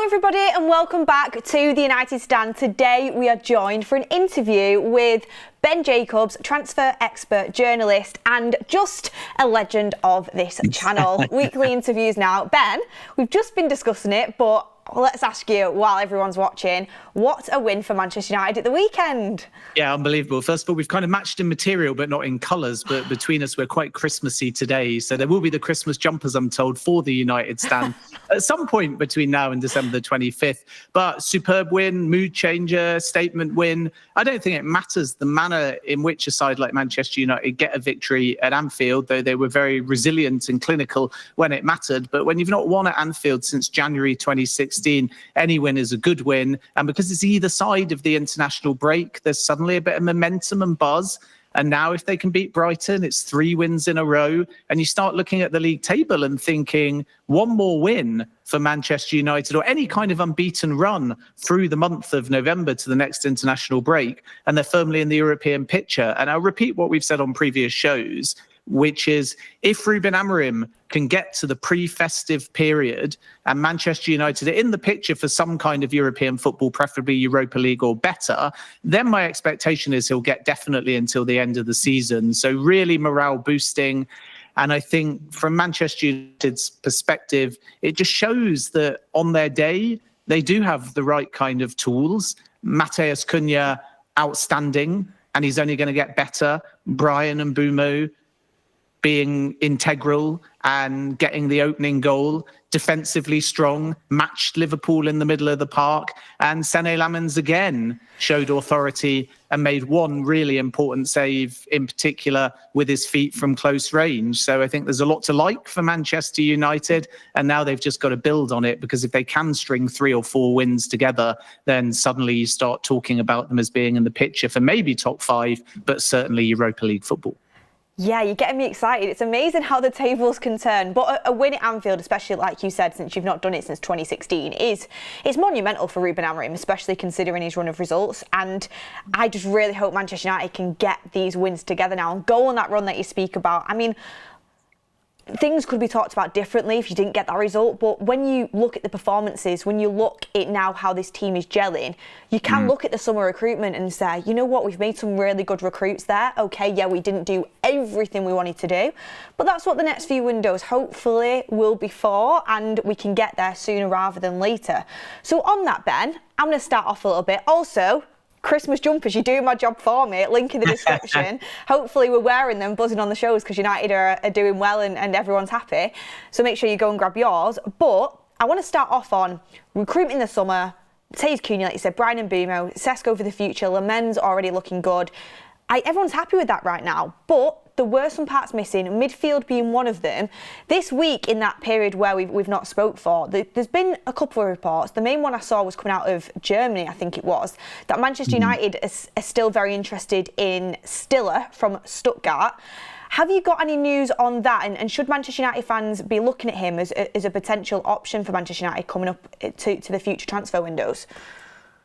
Hello everybody and welcome back to the United Stand. Today we are joined for an interview with Ben Jacobs, transfer expert, journalist and just a legend of this channel. Weekly interviews now. Ben, we've just been discussing it, but let's ask you, while everyone's watching, what a win for Manchester United at the weekend. Yeah, unbelievable. First of all, we've kind of matched in material, but not in colours. But between us, we're quite Christmassy today. So there will be the Christmas jumpers, I'm told, for the United Stand at some point between now and December the 25th. But superb win, mood changer, statement win. I don't think it matters the manner in which a side like Manchester United get a victory at Anfield, though they were very resilient and clinical when it mattered. But when you've not won at Anfield since January 2016, any win is a good win. And because it's either side of the international break, there's suddenly a bit of momentum and buzz. And now if they can beat Brighton, it's 3 wins in a row. And you start looking at the league table and thinking one more win for Manchester United or any kind of unbeaten run through the month of November to the next international break. And they're firmly in the European picture. And I'll repeat what we've said on previous shows, which is if Ruben Amorim can get to the pre-festive period and Manchester United are in the picture for some kind of European football, preferably Europa League or better, then my expectation is he'll get definitely until the end of the season. So really morale boosting. And I think from Manchester United's perspective, it just shows that on their day, they do have the right kind of tools. Matheus Cunha, outstanding, and he's only going to get better. Brian and Bruno being integral and getting the opening goal, defensively strong, matched Liverpool in the middle of the park. And Sané Lamens again showed authority and made one really important save in particular with his feet from close range. So I think there's a lot to like for Manchester United. And now they've just got to build on it, because if they can string 3 or 4 wins together, then suddenly you start talking about them as being in the picture for maybe top 5, but certainly Europa League football. Yeah, you're getting me excited. It's amazing how the tables can turn. But a win at Anfield, especially like you said, since you've not done it since 2016, it's monumental for Ruben Amorim, especially considering his run of results. And I just really hope Manchester United can get these wins together now and go on that run that you speak about. I mean, things could be talked about differently if you didn't get that result, but when you look at the performances, when you look at now how this team is gelling, you can look at the summer recruitment and say, you know what, we've made some really good recruits there. Okay, yeah, we didn't do everything we wanted to do, but that's what the next few windows hopefully will be for, and we can get there sooner rather than later. So on that, Ben, I'm going to start off a little bit. Also, Christmas jumpers, you're doing my job for me. Link in the description. Hopefully we're wearing them, buzzing on the shows, because United are doing well and everyone's happy. So make sure you go and grab yours. But I want to start off on recruitment in the summer. Matheus Cunha, like you said, Brian and Bruno, Sesko for the future, Lamens already looking good. Everyone's happy with that right now. But there were some parts missing, midfield being one of them. This week, in that period where we've not spoke for, there's been a couple of reports. The main one I saw was coming out of Germany, I think it was, that Manchester United is still very interested in Stiller from Stuttgart. Have you got any news on that? And should Manchester United fans be looking at him as a potential option for Manchester United coming up to the future transfer windows?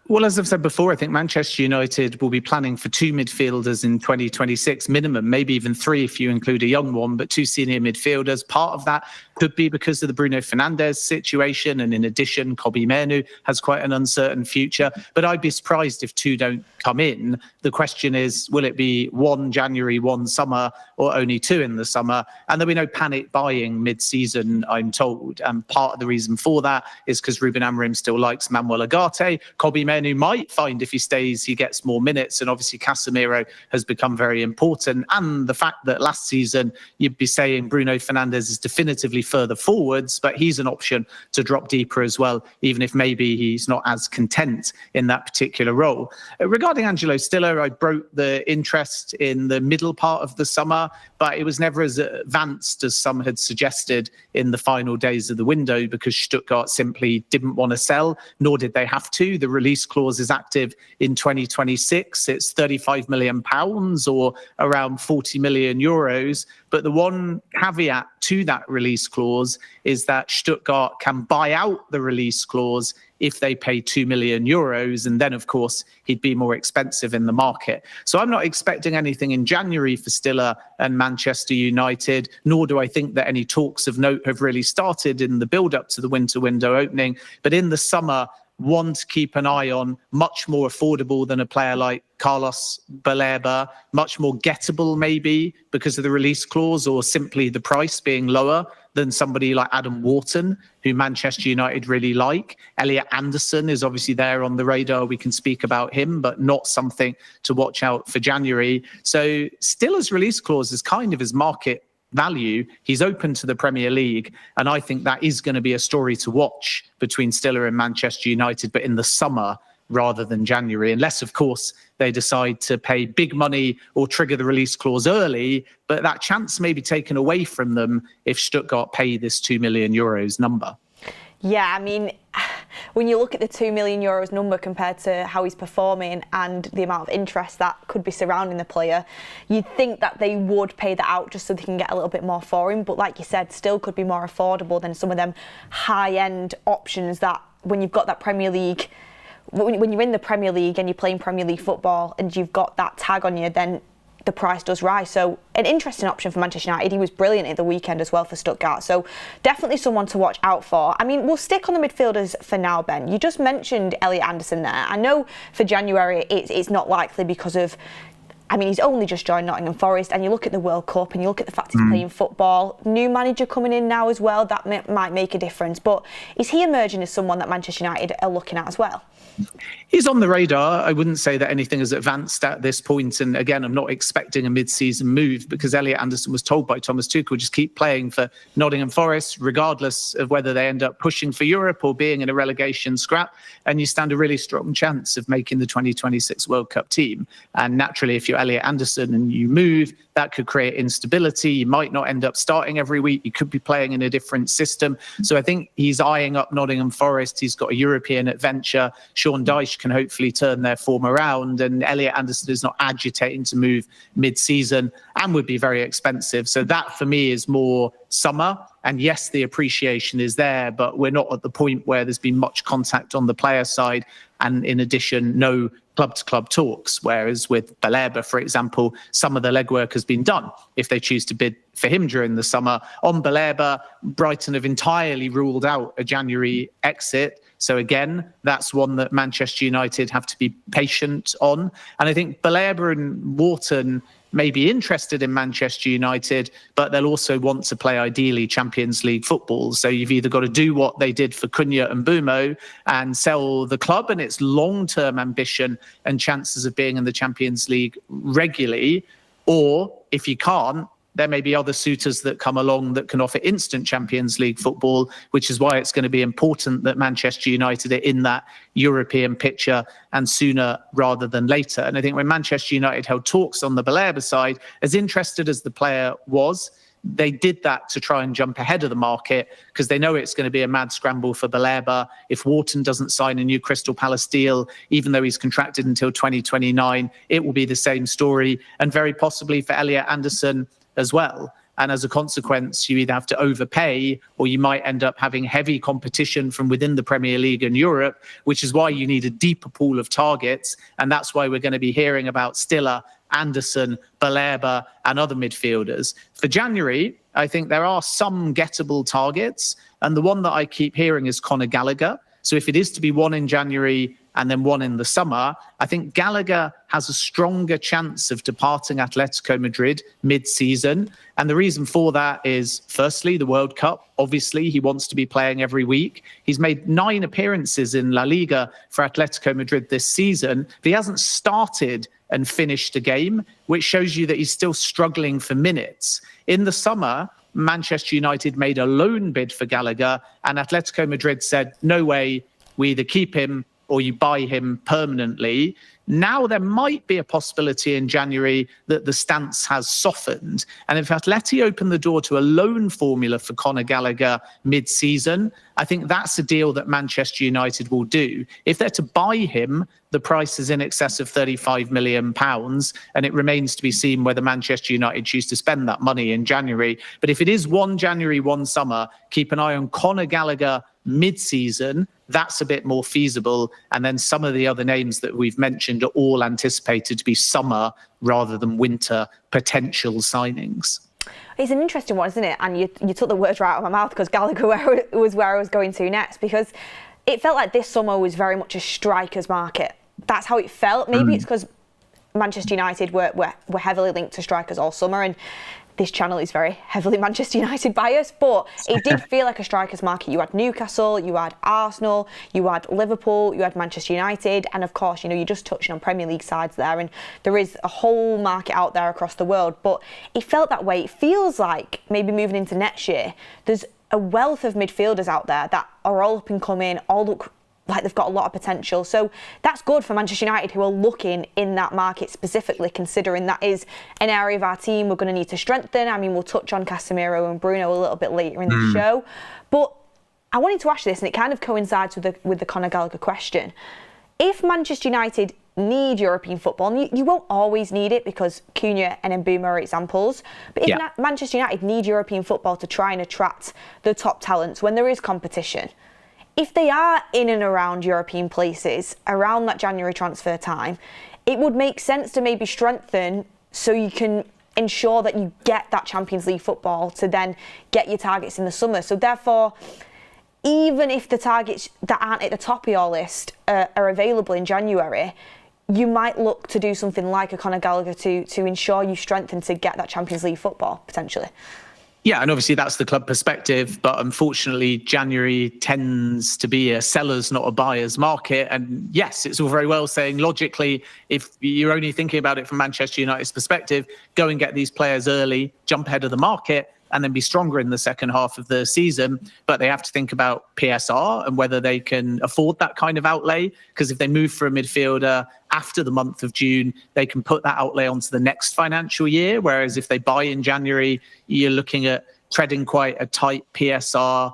Well, as I've said before, I think Manchester United will be planning for 2 midfielders in 2026 minimum, maybe even 3 if you include a young one, but 2 senior midfielders. Part of that could be because of the Bruno Fernandes situation. And in addition, Mainoo has quite an uncertain future. But I'd be surprised if 2 don't come in. The question is, will it be 1 January, 1 summer, or only 2 in the summer? And there'll be no panic buying mid-season, I'm told. And part of the reason for that is because Ruben Amorim still likes Manuel Ugarte. Mainoo might find if he stays, he gets more minutes. And obviously Casemiro has become very important. And the fact that last season you'd be saying Bruno Fernandes is definitively further forwards, but he's an option to drop deeper as well, even if maybe he's not as content in that particular role. Regarding Angelo Stiller, I broke the interest in the middle part of the summer, but it was never as advanced as some had suggested in the final days of the window, because Stuttgart simply didn't want to sell, nor did they have to. The release release clause is active in 2026. It's £35 million or around 40 million euros. But the one caveat to that release clause is that Stuttgart can buy out the release clause if they pay 2 million euros. And then, of course, he'd be more expensive in the market. So I'm not expecting anything in January for Stiller and Manchester United, nor do I think that any talks of note have really started in the build-up to the winter window opening. But in the summer, one to keep an eye on, much more affordable than a player like Carlos Baleba, much more gettable maybe because of the release clause or simply the price being lower than somebody like Adam Wharton, who Manchester United really like. Elliot Anderson is obviously there on the radar. We can speak about him, but not something to watch out for January. So Stiller's release clause is kind of his market value. He's open to the Premier League, and I think that is going to be a story to watch between Stiller and Manchester United, but in the summer rather than January, unless of course they decide to pay big money or trigger the release clause early. But that chance may be taken away from them if Stuttgart pay this 2 million euros number. Yeah, I mean, when you look at the 2 million euros number compared to how he's performing and the amount of interest that could be surrounding the player, you'd think that they would pay that out just so they can get a little bit more for him. But like you said, still could be more affordable than some of them high-end options that when you've got that Premier League, when you're in the Premier League and you're playing Premier League football and you've got that tag on you, then the price does rise. So an interesting option for Manchester United. He was brilliant at the weekend as well for Stuttgart. So definitely someone to watch out for. I mean, we'll stick on the midfielders for now, Ben. You just mentioned Elliot Anderson there. I know for January it's not likely because of, I mean, he's only just joined Nottingham Forest, and you look at the World Cup and you look at the fact he's playing football. New manager coming in now as well, that might make a difference. But is he emerging as someone that Manchester United are looking at as well? He's on the radar. I wouldn't say that anything has advanced at this point. And again, I'm not expecting a mid-season move because Elliot Anderson was told by Thomas Tuchel, just keep playing for Nottingham Forest, regardless of whether they end up pushing for Europe or being in a relegation scrap. And you stand a really strong chance of making the 2026 World Cup team. And naturally, if you're Elliot Anderson and you move, that could create instability. You might not end up starting every week. You could be playing in a different system. So I think he's eyeing up Nottingham Forest. He's got a European adventure. Sean Dyche can hopefully turn their form around. And Elliot Anderson is not agitating to move mid-season and would be very expensive. So that for me is more summer. And yes, the appreciation is there, but we're not at the point where there's been much contact on the player side. And in addition, no club-to-club talks, whereas with Baleba, for example, some of the legwork has been done if they choose to bid for him during the summer. On Baleba, Brighton have entirely ruled out a January exit. So again, that's one that Manchester United have to be patient on. And I think Baleba and Wharton may be interested in Manchester United, but they'll also want to play ideally Champions League football. So you've either got to do what they did for Cunha and Bumo and sell the club and its long-term ambition and chances of being in the Champions League regularly, or if you can't, there may be other suitors that come along that can offer instant Champions League football, which is why it's going to be important that Manchester United are in that European picture and sooner rather than later. And I think when Manchester United held talks on the Baleba side, as interested as the player was, they did that to try and jump ahead of the market because they know it's going to be a mad scramble for Baleba. If Wharton doesn't sign a new Crystal Palace deal, even though he's contracted until 2029, it will be the same story. And very possibly for Elliot Anderson as well. And as a consequence, you either have to overpay or you might end up having heavy competition from within the Premier League and Europe, which is why you need a deeper pool of targets. And that's why we're going to be hearing about Stiller, Anderson, Baleba and other midfielders. For January, I think there are some gettable targets. And the one that I keep hearing is Conor Gallagher. So if it is to be one in January and then one in the summer, I think Gallagher has a stronger chance of departing Atletico Madrid mid-season. And the reason for that is, firstly, the World Cup. Obviously, he wants to be playing every week. He's made 9 appearances in La Liga for Atletico Madrid this season, but he hasn't started and finished a game, which shows you that he's still struggling for minutes. In the summer, Manchester United made a loan bid for Gallagher and Atletico Madrid said, no way, we either keep him or you buy him permanently. Now there might be a possibility in January that the stance has softened. And if Atleti open the door to a loan formula for Conor Gallagher mid-season, I think that's a deal that Manchester United will do. If they're to buy him, the price is in excess of £35 million, and it remains to be seen whether Manchester United choose to spend that money in January. But if it is one January, one summer, keep an eye on Conor Gallagher mid-season. That's a bit more feasible. And then some of the other names that we've mentioned are all anticipated to be summer rather than winter potential signings. It's an interesting one, isn't it? And you took the words right out of my mouth, because Gallagher was where I was going to next, because it felt like this summer was very much a strikers market. That's how it felt. Maybe it's because Manchester United were heavily linked to strikers all summer, and this channel is very heavily Manchester United biased, but it did feel like a strikers market. You had Newcastle, you had Arsenal, you had Liverpool, you had Manchester United, and of course, you're just touching on Premier League sides there, and there is a whole market out there across the world. But it felt that way. It feels like maybe moving into next year, there's a wealth of midfielders out there that are all up and coming, all look like they've got a lot of potential. So that's good for Manchester United, who are looking in that market specifically, considering that is an area of our team we're going to need to strengthen. I mean, we'll touch on Casemiro and Bruno a little bit later in the show. But I wanted to ask you this, and it kind of coincides with the Conor Gallagher question. If Manchester United need European football, and you won't always need it, because Cunha and Mbeumo are examples, but if Manchester United need European football to try and attract the top talents when there is competition, if they are in and around European places around that January transfer time, it would make sense to maybe strengthen so you can ensure that you get that Champions League football to then get your targets in the summer. So therefore, even if the targets that aren't at the top of your list are available in January, you might look to do something like a Conor Gallagher to ensure you strengthen to get that Champions League football, potentially. Yeah, and obviously that's the club perspective, but unfortunately January tends to be a seller's, not a buyer's market. And yes, it's all very well saying logically, if you're only thinking about it from Manchester United's perspective, go and get these players early, jump ahead of the market, and then be stronger in the second half of the season. But they have to think about PSR and whether they can afford that kind of outlay. Because if they move for a midfielder after the month of June, they can put that outlay onto the next financial year. Whereas if they buy in January, you're looking at treading quite a tight PSR,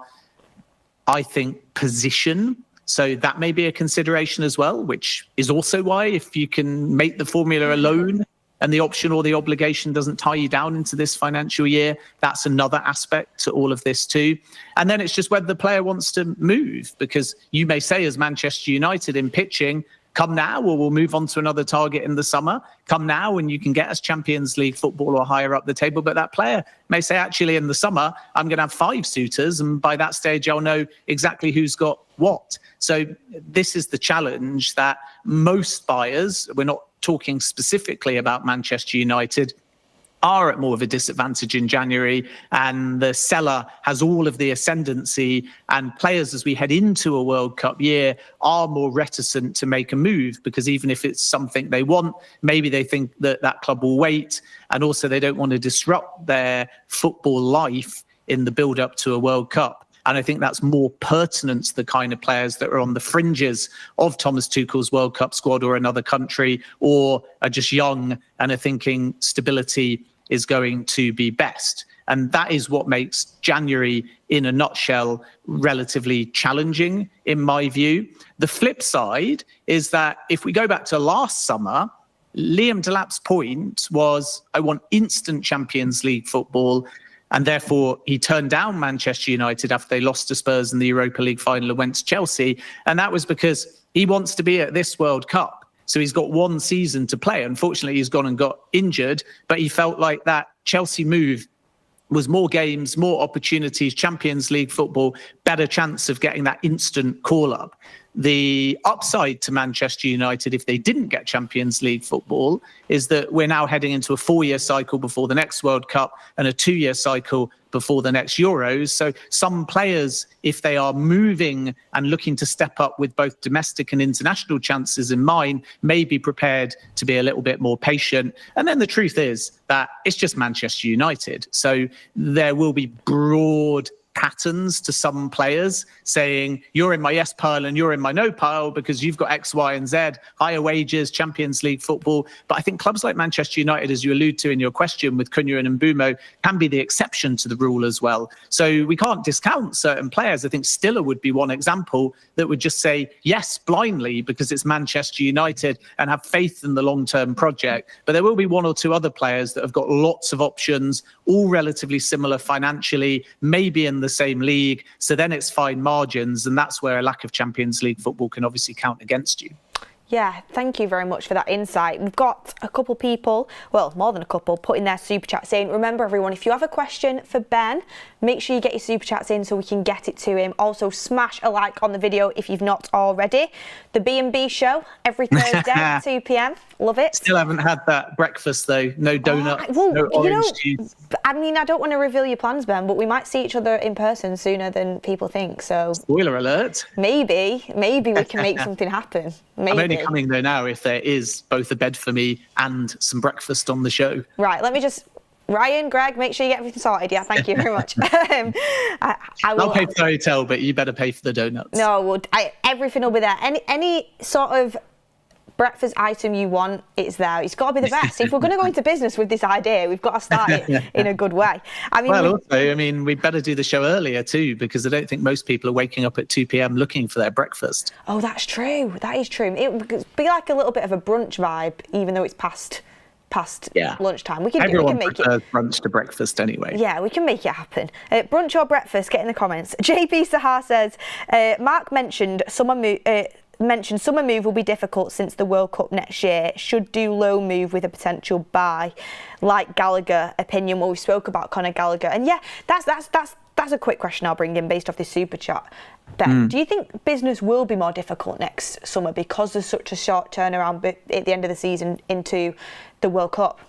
I think, position. So that may be a consideration as well, which is also why if you can make the formula a loan and the option or the obligation doesn't tie you down into this financial year, that's another aspect to all of this too. And then it's just whether the player wants to move, because you may say as Manchester United in pitching, come now or we'll move on to another target in the summer. Come now and you can get us Champions League football or higher up the table. But that player may say, actually, in the summer, I'm going to have 5 suitors. And by that stage, I'll know exactly who's got what. So this is the challenge that most buyers, we're not talking specifically about Manchester United, are at more of a disadvantage in January, and the seller has all of the ascendancy, and players as we head into a World Cup year are more reticent to make a move, because even if it's something they want, maybe they think that that club will wait, and also they don't want to disrupt their football life in the build up to a World Cup. And I think that's more pertinent to the kind of players that are on the fringes of Thomas Tuchel's World Cup squad or another country, or are just young and are thinking stability is going to be best. And that is what makes January, in a nutshell, relatively challenging, in my view. The flip side is that if we go back to last summer, Liam Delap's point was, I want instant Champions League football. And therefore, he turned down Manchester United after they lost to Spurs in the Europa League final and went to Chelsea. And that was because he wants to be at this World Cup. So he's got one season to play. Unfortunately, he's gone and got injured, but he felt like that Chelsea move was more games, more opportunities, Champions League football, better chance of getting that instant call-up. The upside to Manchester United, if they didn't get Champions League football, is that we're now heading into a 4-year cycle before the next World Cup and a 2-year cycle before the next Euros. So some players, if they are moving and looking to step up with both domestic and international chances in mind, may be prepared to be a little bit more patient. And then the truth is that it's just Manchester United. So there will be broad patterns to some players, saying you're in my yes pile and you're in my no pile because you've got X, Y, and Z, higher wages, Champions League football. But I think clubs like Manchester United, as you allude to in your question with Cunha and Mbeumo, can be the exception to the rule as well. So we can't discount certain players. I think Stiller would be one example that would just say yes blindly because it's Manchester United and have faith in the long-term project. But there will be one or two other players that have got lots of options, all relatively similar financially, maybe in the same league. So then it's fine margins, and that's where a lack of Champions League football can obviously count against you. Yeah, thank you very much for that insight. We've got a couple people, well, more than a couple, putting their super chat saying, remember everyone, if you have a question for Ben, make sure you get your super chats in so we can get it to him. Also, smash a like on the video if you've not already. The B&B show every Thursday, 2 p.m. Love it. Still haven't had that breakfast though. No donut, no orange juice. I mean, I don't want to reveal your plans, Ben, but we might see each other in person sooner than people think. So spoiler alert. Maybe we can make something happen. Maybe. I'm only coming though now if there is both a bed for me and some breakfast on the show. Right, let me just... Ryan, Greg, make sure you get everything sorted. Yeah, thank you very much. I'll pay for the hotel, but you better pay for the donuts. No, well, everything will be there. Any sort of breakfast item you want, it's there. It's got to be the best. If we're going to go into business with this idea, we've got to start it in a good way. I mean, we better do the show earlier too, because I don't think most people are waking up at 2 p.m. looking for their breakfast. Oh, that's true. That is true. It would be like a little bit of a brunch vibe, even though it's past lunchtime. Everyone make prefers brunch to breakfast anyway. Yeah, we can make it happen. Brunch or breakfast, get in the comments. JP Sahar says, Mark mentioned summer move will be difficult since the World Cup next year. Should do low move with a potential buy, like Gallagher opinion. Well, we spoke about Conor Gallagher, and yeah, that's a quick question I'll bring in based off this super chat. Ben, do you think business will be more difficult next summer because there's such a short turnaround at the end of the season into the World Cup?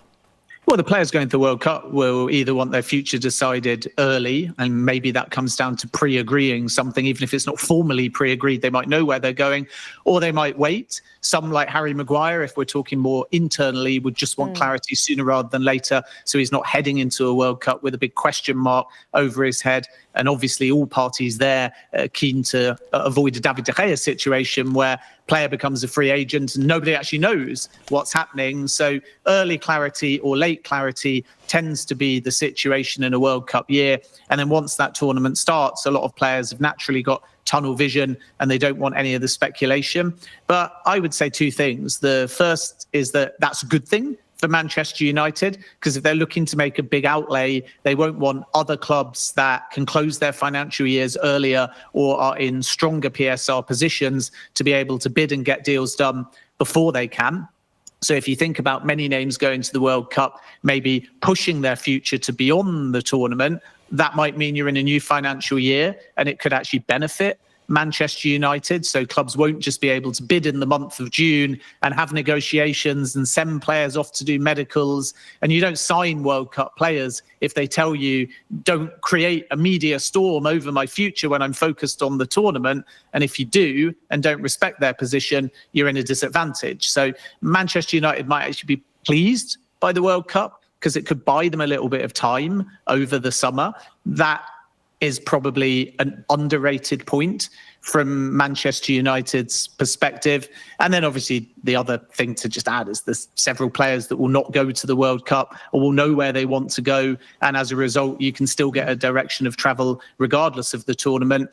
Well, the players going to the World Cup will either want their future decided early, and maybe that comes down to pre-agreeing something, even if it's not formally pre-agreed, they might know where they're going, or they might wait. Some, like Harry Maguire, if we're talking more internally, would just want clarity sooner rather than later, so he's not heading into a World Cup with a big question mark over his head. And obviously all parties there are keen to avoid a David De Gea situation where player becomes a free agent and nobody actually knows what's happening. So early clarity or late clarity tends to be the situation in a World Cup year. And then once that tournament starts, a lot of players have naturally got tunnel vision and they don't want any of the speculation. But I would say two things. The first is that that's a good thing for Manchester United, because if they're looking to make a big outlay, they won't want other clubs that can close their financial years earlier or are in stronger PSR positions to be able to bid and get deals done before they can. So if you think about many names going to the World Cup, maybe pushing their future to beyond the tournament, that might mean you're in a new financial year and it could actually benefit Manchester United. So clubs won't just be able to bid in the month of June and have negotiations and send players off to do medicals. And you don't sign World Cup players if they tell you, don't create a media storm over my future when I'm focused on the tournament. And if you do and don't respect their position, you're in a disadvantage. So Manchester United might actually be pleased by the World Cup because it could buy them a little bit of time over the summer. That is probably an underrated point from Manchester United's perspective. And then obviously the other thing to just add is there's several players that will not go to the World Cup or will know where they want to go. And as a result, you can still get a direction of travel regardless of the tournament.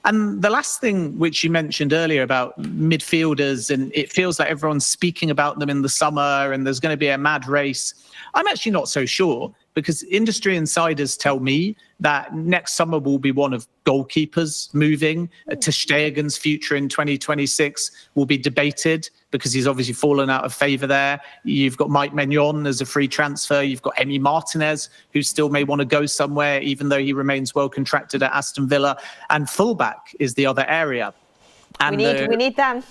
And the last thing which you mentioned earlier about midfielders, and it feels like everyone's speaking about them in the summer and there's going to be a mad race. I'm actually not so sure, because industry insiders tell me that next summer will be one of goalkeepers moving. Ter Stegen's future in 2026 will be debated because he's obviously fallen out of favour there. You've got Mike Maignan as a free transfer. You've got Emi Martinez, who still may want to go somewhere, even though he remains well contracted at Aston Villa. And fullback is the other area. And we need them.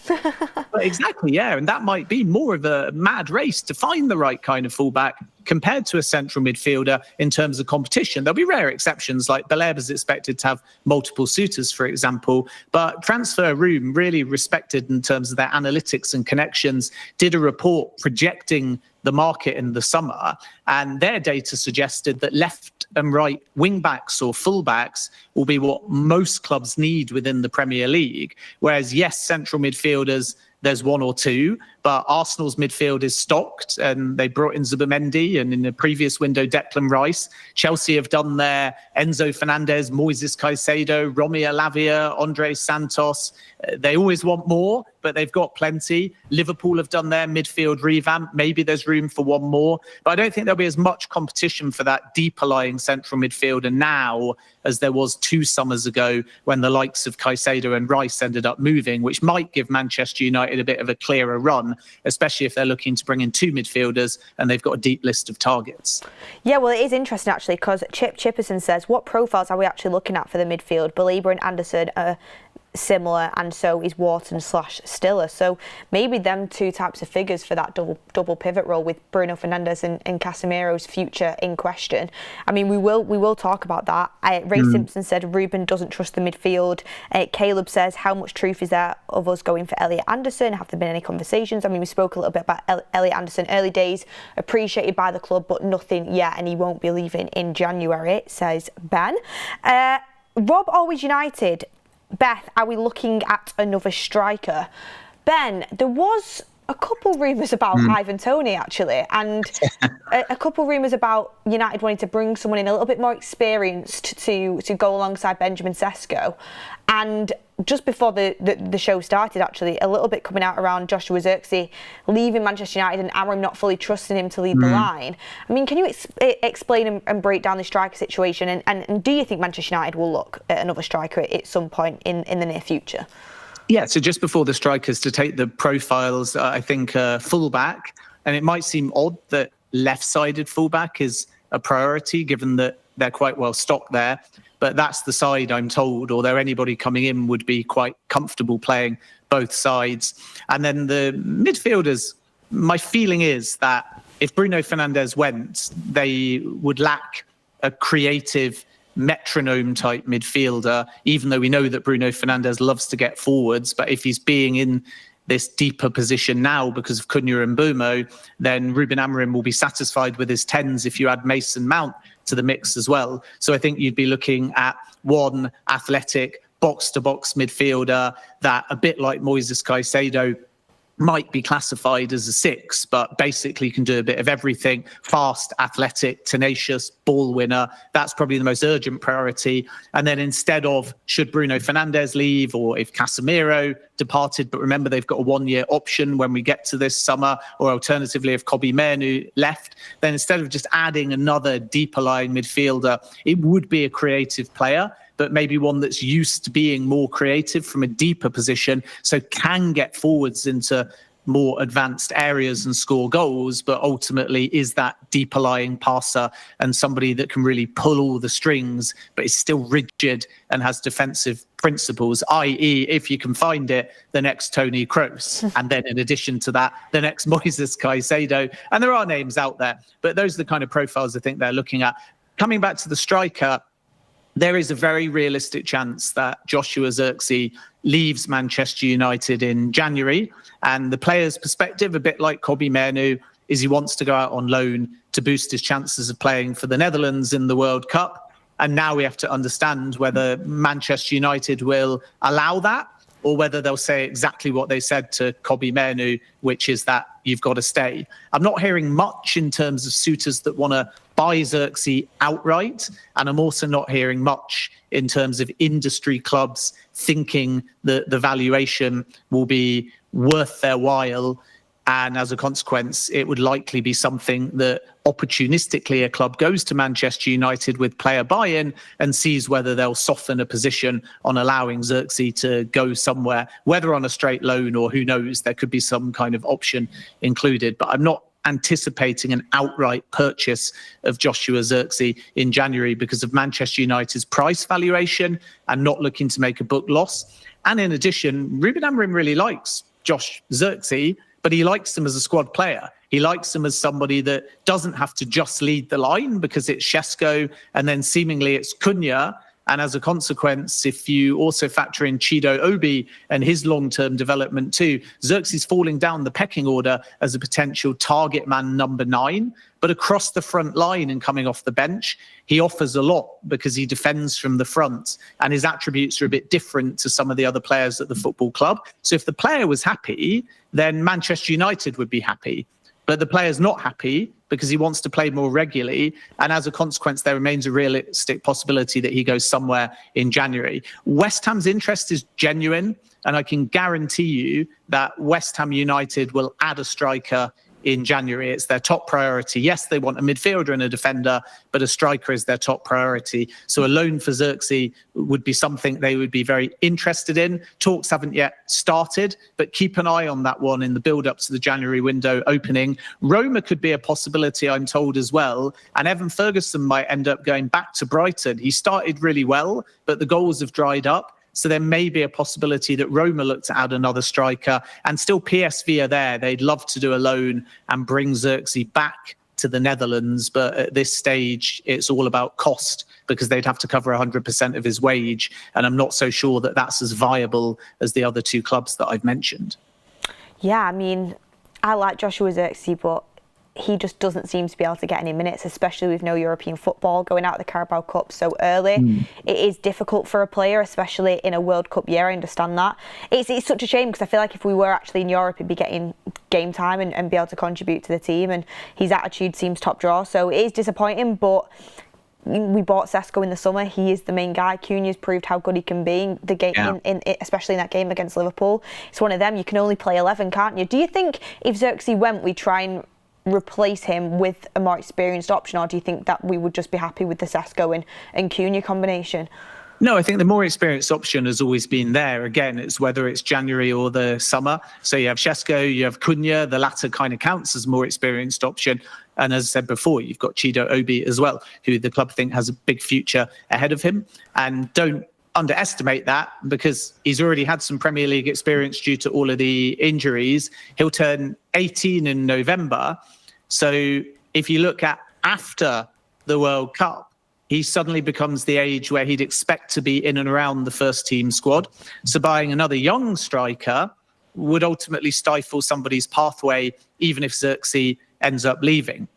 Exactly, yeah. And that might be more of a mad race to find the right kind of fullback. compared to a central midfielder in terms of competition. There'll be rare exceptions, like Beleb is expected to have multiple suitors, for example, but Transfer Room, really respected in terms of their analytics and connections, did a report projecting the market in the summer, and their data suggested that left and right wing backs or full backs will be what most clubs need within the Premier League. Whereas, yes, central midfielders, there's one or two, but Arsenal's midfield is stocked, and they brought in Zubimendi, and in the previous window, Declan Rice. Chelsea have done their Enzo Fernandez, Moises Caicedo, Romeo Lavia, Andre Santos. They always want more, but they've got plenty. Liverpool have done their midfield revamp. Maybe there's room for one more, but I don't think there'll be as much competition for that deeper lying central midfielder now as there was 2 summers ago when the likes of Caicedo and Rice ended up moving, which might give Manchester United a bit of a clearer run, especially if they're looking to bring in 2 midfielders and they've got a deep list of targets. Yeah, well, it is interesting actually, because Chip Chipperson says, what profiles are we actually looking at for the midfield? Belieber and Anderson are similar, and so is Wharton/Stiller. So maybe them 2 types of figures for that double pivot role, with Bruno Fernandes and Casemiro's future in question. I mean, we will talk about that. Ray Simpson said Ruben doesn't trust the midfield. Caleb says, how much truth is there of us going for Elliot Anderson? Have there been any conversations? I mean, we spoke a little bit about Elliot Anderson, early days, appreciated by the club, but nothing yet, and he won't be leaving in January, says Ben. Rob Always United. Beth, are we looking at another striker? Ben, there was a couple rumours about Ivan Toney, actually, and a couple rumours about United wanting to bring someone in a little bit more experienced to go alongside Benjamin Sesko. And just before the show started, actually, a little bit coming out around Joshua Zirkzee leaving Manchester United and Amorim not fully trusting him to lead the line. I mean, can you explain and break down the striker situation? And do you think Manchester United will look at another striker at some point in the near future? Yeah, so just before the strikers, to take the profiles, I think fullback, and it might seem odd that left-sided fullback is a priority given that they're quite well stocked there, but that's the side I'm told, although anybody coming in would be quite comfortable playing both sides. And then the midfielders, my feeling is that if Bruno Fernandes went, they would lack a creative metronome type midfielder, even though we know that Bruno Fernandes loves to get forwards. But if he's being in this deeper position now because of Cunha and Mbumo, then Ruben Amorim will be satisfied with his 10s if you add Mason Mount to the mix as well. So I think you'd be looking at one athletic box-to-box midfielder that, a bit like Moises Caicedo, might be classified as a 6, but basically can do a bit of everything. Fast, athletic, tenacious, ball winner. That's probably the most urgent priority. And then instead of, should Bruno Fernandes leave, or if Casemiro departed, but remember they've got a 1-year option when we get to this summer, or alternatively if Mainoo left, then instead of just adding another deeper lying midfielder, it would be a creative player, but maybe one that's used to being more creative from a deeper position, so can get forwards into more advanced areas and score goals, but ultimately is that deeper lying passer and somebody that can really pull all the strings, but is still rigid and has defensive principles, i.e., if you can find it, the next Toni Kroos. And then in addition to that, the next Moises Caicedo. And there are names out there, but those are the kind of profiles I think they're looking at. Coming back to the striker, there is a very realistic chance that Joshua Zirkzee leaves Manchester United in January. And the player's perspective, a bit like Mainoo, is he wants to go out on loan to boost his chances of playing for the Netherlands in the World Cup. And now we have to understand whether Manchester United will allow that, or whether they'll say exactly what they said to Mainoo, which is that you've got to stay. I'm not hearing much in terms of suitors that want to buy Zirkzee outright, and I'm also not hearing much in terms of industry clubs thinking that the valuation will be worth their while, and as a consequence it would likely be something that opportunistically a club goes to Manchester United with player buy-in and sees whether they'll soften a position on allowing Zirkzee to go somewhere, whether on a straight loan or who knows, there could be some kind of option included. But I'm not anticipating an outright purchase of Joshua Zirkzee in January because of Manchester United's price valuation and not looking to make a book loss. And in addition, Ruben Amorim really likes Josh Zirkzee, but he likes him as a squad player. He likes him as somebody that doesn't have to just lead the line because it's Šeško and then seemingly it's Cunha. And as a consequence, if you also factor in Chido Obi and his long-term development too, Zirkzee's falling down the pecking order as a potential target man number 9. But across the front line and coming off the bench, he offers a lot because he defends from the front and his attributes are a bit different to some of the other players at the football club. So if the player was happy, then Manchester United would be happy. But the player's not happy because he wants to play more regularly. And as a consequence, there remains a realistic possibility that he goes somewhere in January. West Ham's interest is genuine. And I can guarantee you that West Ham United will add a striker in January. It's their top priority. Yes, they want a midfielder and a defender, but a striker is their top priority. So a loan for Zirkzee would be something they would be very interested in. Talks haven't yet started, but keep an eye on that one in the build-up to the January window opening. Roma could be a possibility, I'm told, as well. And Evan Ferguson might end up going back to Brighton. He started really well, but the goals have dried up. So there may be a possibility that Roma look to add another striker, and still PSV are there. They'd love to do a loan and bring Zirkzee back to the Netherlands. But at this stage, it's all about cost because they'd have to cover 100% of his wage. And I'm not so sure that that's as viable as the other two clubs that I've mentioned. Yeah, I mean, I like Joshua Zirkzee, but he just doesn't seem to be able to get any minutes, especially with no European football, going out of the Carabao Cup so early. It is difficult for a player, especially in a World Cup year. I understand that. It's such a shame because I feel like if we were actually in Europe, he'd be getting game time and be able to contribute to the team, and his attitude seems top draw. So it is disappointing, but we bought Šeško in the summer. He is the main guy. Cunha's proved how good he can be in the game, especially in that game against Liverpool. It's one of them. You can only play 11, can't you? Do you think if Zirkzee went, we try and replace him with a more experienced option, or do you think that we would just be happy with the Šeško and Cunha combination? No, I think the more experienced option has always been there. Again, it's whether it's January or the summer. So you have Šeško, you have Cunha, the latter kind of counts as more experienced option. And as I said before, you've got Chido Obi as well, who the club think has a big future ahead of him. And don't underestimate that because he's already had some Premier League experience due to all of the injuries. He'll turn 18 in November. So if you look at after the World Cup, he suddenly becomes the age where he'd expect to be in and around the first team squad. So buying another young striker would ultimately stifle somebody's pathway, even if Zirkzee ends up leaving.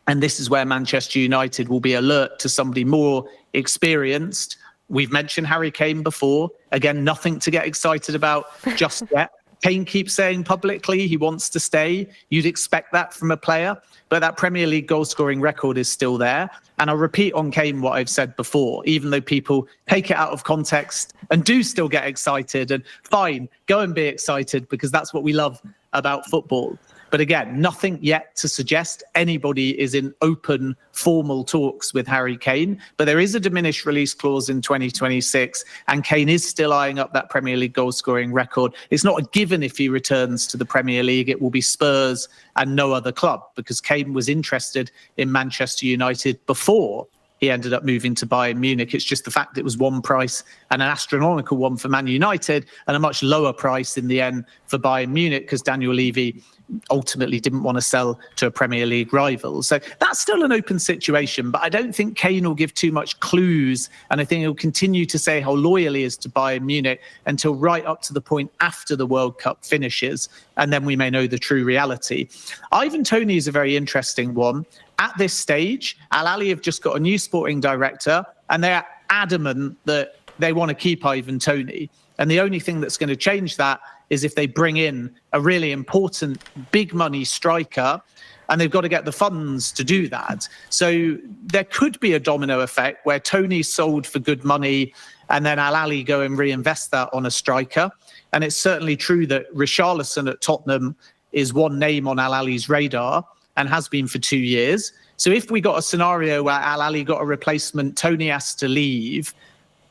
And this is where Manchester United will be alert to somebody more experienced. We've mentioned Harry Kane before. Again, nothing to get excited about just yet. Kane keeps saying publicly he wants to stay. You'd expect that from a player, but that Premier League goal scoring record is still there. And I'll repeat on Kane what I've said before, even though people take it out of context and do still get excited, and fine, go and be excited because that's what we love about football. But again, nothing yet to suggest anybody is in open, formal talks with Harry Kane. But there is a diminished release clause in 2026, and Kane is still eyeing up that Premier League goal-scoring record. It's not a given if he returns to the Premier League. It will be Spurs and no other club, because Kane was interested in Manchester United before he ended up moving to Bayern Munich. It's just the fact it was one price and an astronomical one for Man United and a much lower price in the end for Bayern Munich because Daniel Levy ultimately didn't want to sell to a Premier League rival. So that's still an open situation, but I don't think Kane will give too much clues, and I think he'll continue to say how loyal he is to Bayern Munich until right up to the point after the World Cup finishes, and then we may know the true reality. Ivan Toney is a very interesting one. At this stage, Al Ahly have just got a new sporting director, and they're adamant that they want to keep Ivan Toney. And the only thing that's going to change that is if they bring in a really important big money striker, and they've got to get the funds to do that. So there could be a domino effect where Toney's sold for good money and then Al Ahly go and reinvest that on a striker. And it's certainly true that Richarlison at Tottenham is one name on Al Ahly's radar and has been for 2 years. So if we got a scenario where Al Ahly got a replacement, Toney has to leave,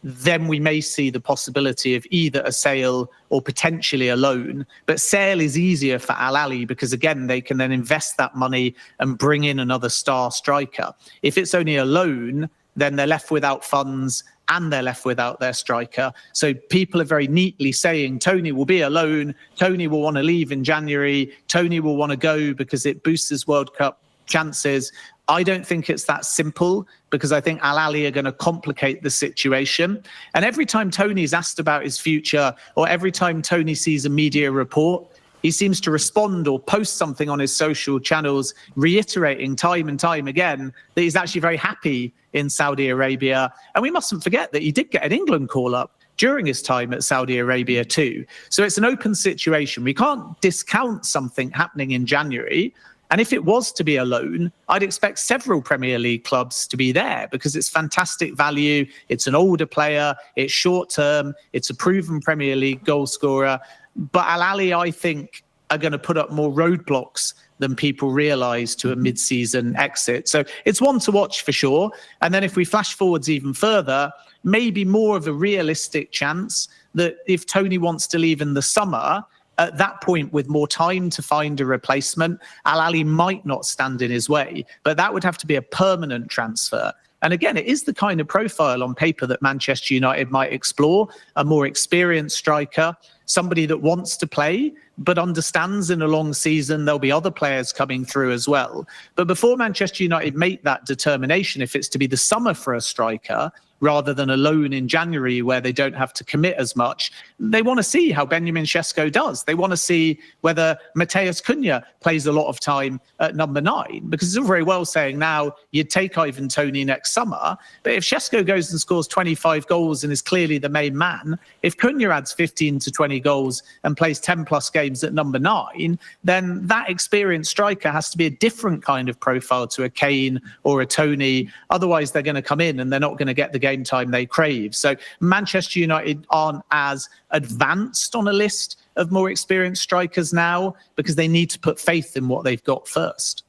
then we may see the possibility of either a sale or potentially a loan. But sale is easier for Al Ahly because, again, they can then invest that money and bring in another star striker. If it's only a loan, then they're left without funds and they're left without their striker. So people are very neatly saying Toney will be a loan, Toney will want to leave in January, Toney will want to go because it boosts his World Cup chances. I don't think it's that simple, because I think Al Ahly are going to complicate the situation. And every time Toney's asked about his future, or every time Toney sees a media report, he seems to respond or post something on his social channels, reiterating time and time again that he's actually very happy in Saudi Arabia. And we mustn't forget that he did get an England call-up during his time at Saudi Arabia too. So it's an open situation. We can't discount something happening in January. And if it was to be a loan, I'd expect several Premier League clubs to be there, because it's fantastic value. It's an older player. It's short term. It's a proven Premier League goal scorer. But Al Ahly, I think, are going to put up more roadblocks than people realise to a mid-season exit. So it's one to watch for sure. And then if we flash forwards even further, maybe more of a realistic chance that if Toney wants to leave in the summer, at that point, with more time to find a replacement, Al Ahly might not stand in his way, but that would have to be a permanent transfer. And again, it is the kind of profile on paper that Manchester United might explore: a more experienced striker, somebody that wants to play, but understands in a long season there'll be other players coming through as well. But before Manchester United make that determination, if it's to be the summer for a striker, rather than a loan in January where they don't have to commit as much, they want to see how Benjamin Sesko does. They want to see whether Matheus Cunha plays a lot of time at number 9, because it's all very well saying now you'd take Ivan Toney next summer, but if Sesko goes and scores 25 goals and is clearly the main man, if Cunha adds 15 to 20 goals and plays 10 plus games at number 9, then that experienced striker has to be a different kind of profile to a Kane or a Toney. Otherwise, they're going to come in and they're not going to get the game time they crave. So Manchester United aren't as advanced on a list of more experienced strikers now, because they need to put faith in what they've got first.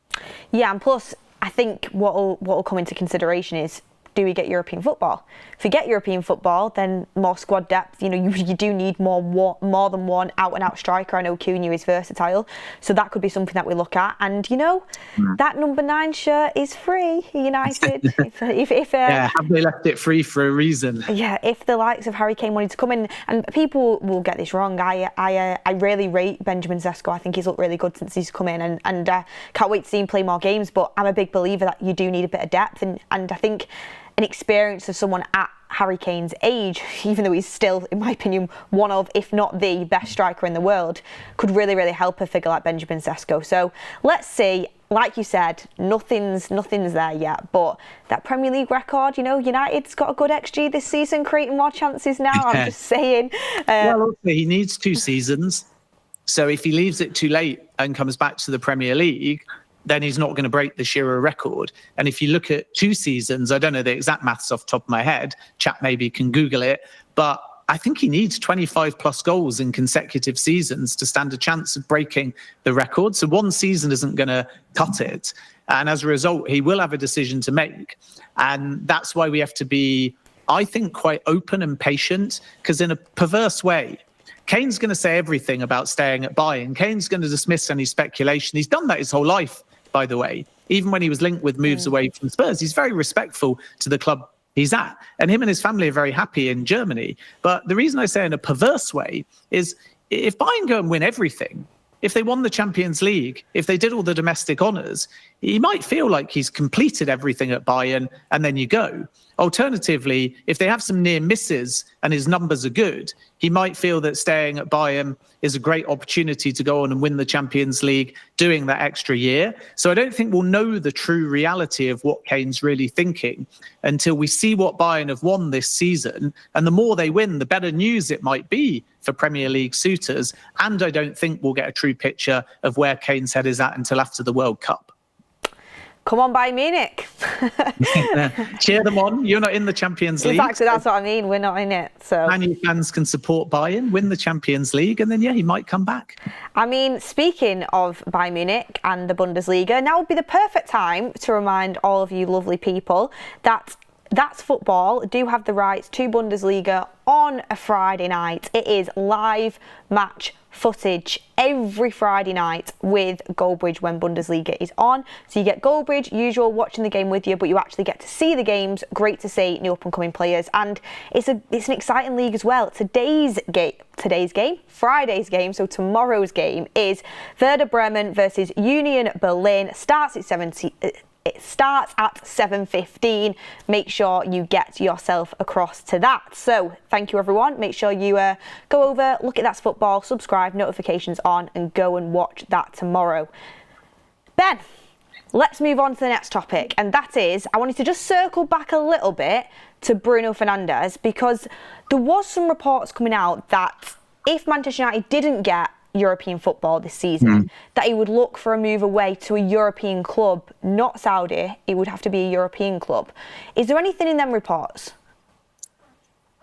Yeah, and plus I think what will come into consideration is, do we get European football? If we get European football, then more squad depth. You know, you do need more than one out-and-out striker. I know Cunha is versatile, so that could be something that we look at. And you know, that number 9 shirt is free, United. Yeah, have they left it free for a reason? Yeah, if the likes of Harry Kane wanted to come in, and people will get this wrong, I really rate Benjamin Sesko. I think he's looked really good since he's come in, and can't wait to see him play more games. But I'm a big believer that you do need a bit of depth, and I think an experience of someone at Harry Kane's age, even though he's still, in my opinion, one of, if not the best striker in the world, could really, really help a figure like Benjamin Sesko. So let's see. Like you said, nothing's there yet, but that Premier League record, United's got a good XG this season, creating more chances now. I'm just saying. Well, he needs 2 seasons. So if he leaves it too late and comes back to the Premier League, then he's not going to break the Shearer record. And if you look at 2 seasons, I don't know the exact maths off the top of my head, chat maybe can Google it, but I think he needs 25 plus goals in consecutive seasons to stand a chance of breaking the record. So 1 season isn't going to cut it. And as a result, he will have a decision to make. And that's why we have to be, I think, quite open and patient, because in a perverse way, Kane's going to say everything about staying at Bayern. Kane's going to dismiss any speculation. He's done that his whole life, by the way. Even when he was linked with moves away from Spurs, he's very respectful to the club he's at. And him and his family are very happy in Germany. But the reason I say in a perverse way is, if Bayern go and win everything, if they won the Champions League, if they did all the domestic honours, he might feel like he's completed everything at Bayern, and then you go. Alternatively, if they have some near misses and his numbers are good, he might feel that staying at Bayern is a great opportunity to go on and win the Champions League, doing that extra year. So I don't think we'll know the true reality of what Kane's really thinking until we see what Bayern have won this season. And the more they win, the better news it might be for Premier League suitors. And I don't think we'll get a true picture of where Kane's head is at until after the World Cup. Come on, Bayern Munich. Cheer them on. You're not in the Champions League. Exactly, that's what I mean. We're not in it. So Man Utd fans can support Bayern, win the Champions League, and then, he might come back. I mean, speaking of Bayern Munich and the Bundesliga, now would be the perfect time to remind all of you lovely people that That's Football do have the rights to Bundesliga on a Friday night. It is live match footage every Friday night with Goldbridge when Bundesliga is on. So you get Goldbridge, usual, watching the game with you, but you actually get to see the games. Great to see new up-and-coming players, and it's an exciting league as well. Friday's game, so tomorrow's game is Werder Bremen versus Union Berlin. It starts at 7:15. Make sure you get yourself across to that. So thank you, everyone. Make sure you go over, look at That's Football, subscribe, notifications on, and go and watch that tomorrow. Ben, let's move on to the next topic, and that is, I wanted to just circle back a little bit to Bruno Fernandes, because there was some reports coming out that if Manchester United didn't get European football this season, that he would look for a move away to a European club, not Saudi. It would have to be a European club. Is there anything in them reports?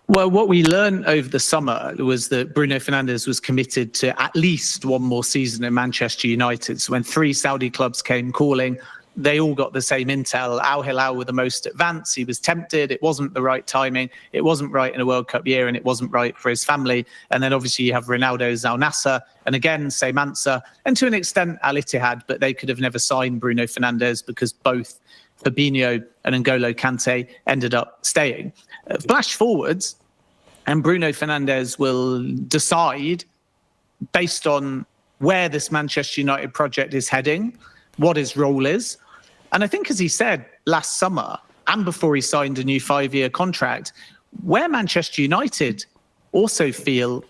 Well, what we learned over the summer was that Bruno Fernandes was committed to at least one more season at Manchester United. So when 3 Saudi clubs came calling, they all got the same intel. Al Hilal were the most advanced. He was tempted. It wasn't the right timing. It wasn't right in a World Cup year, and it wasn't right for his family. And then obviously you have Ronaldo's Al Nassr, and again, same answer. And to an extent, Al Ittihad, but they could have never signed Bruno Fernandes because both Fabinho and N'Golo Kante ended up staying. Flash forwards, and Bruno Fernandes will decide, based on where this Manchester United project is heading, what his role is. And I think, as he said last summer, and before he signed a new 5-year contract, where Manchester United also feel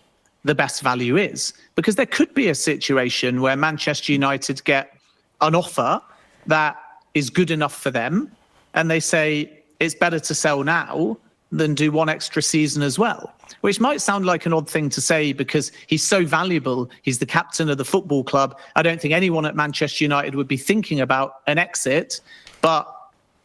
the best value is. Because there could be a situation where Manchester United get an offer that is good enough for them, and they say it's better to sell now than do one extra season as well. Which might sound like an odd thing to say because he's so valuable. He's the captain of the football club. I don't think anyone at Manchester United would be thinking about an exit. But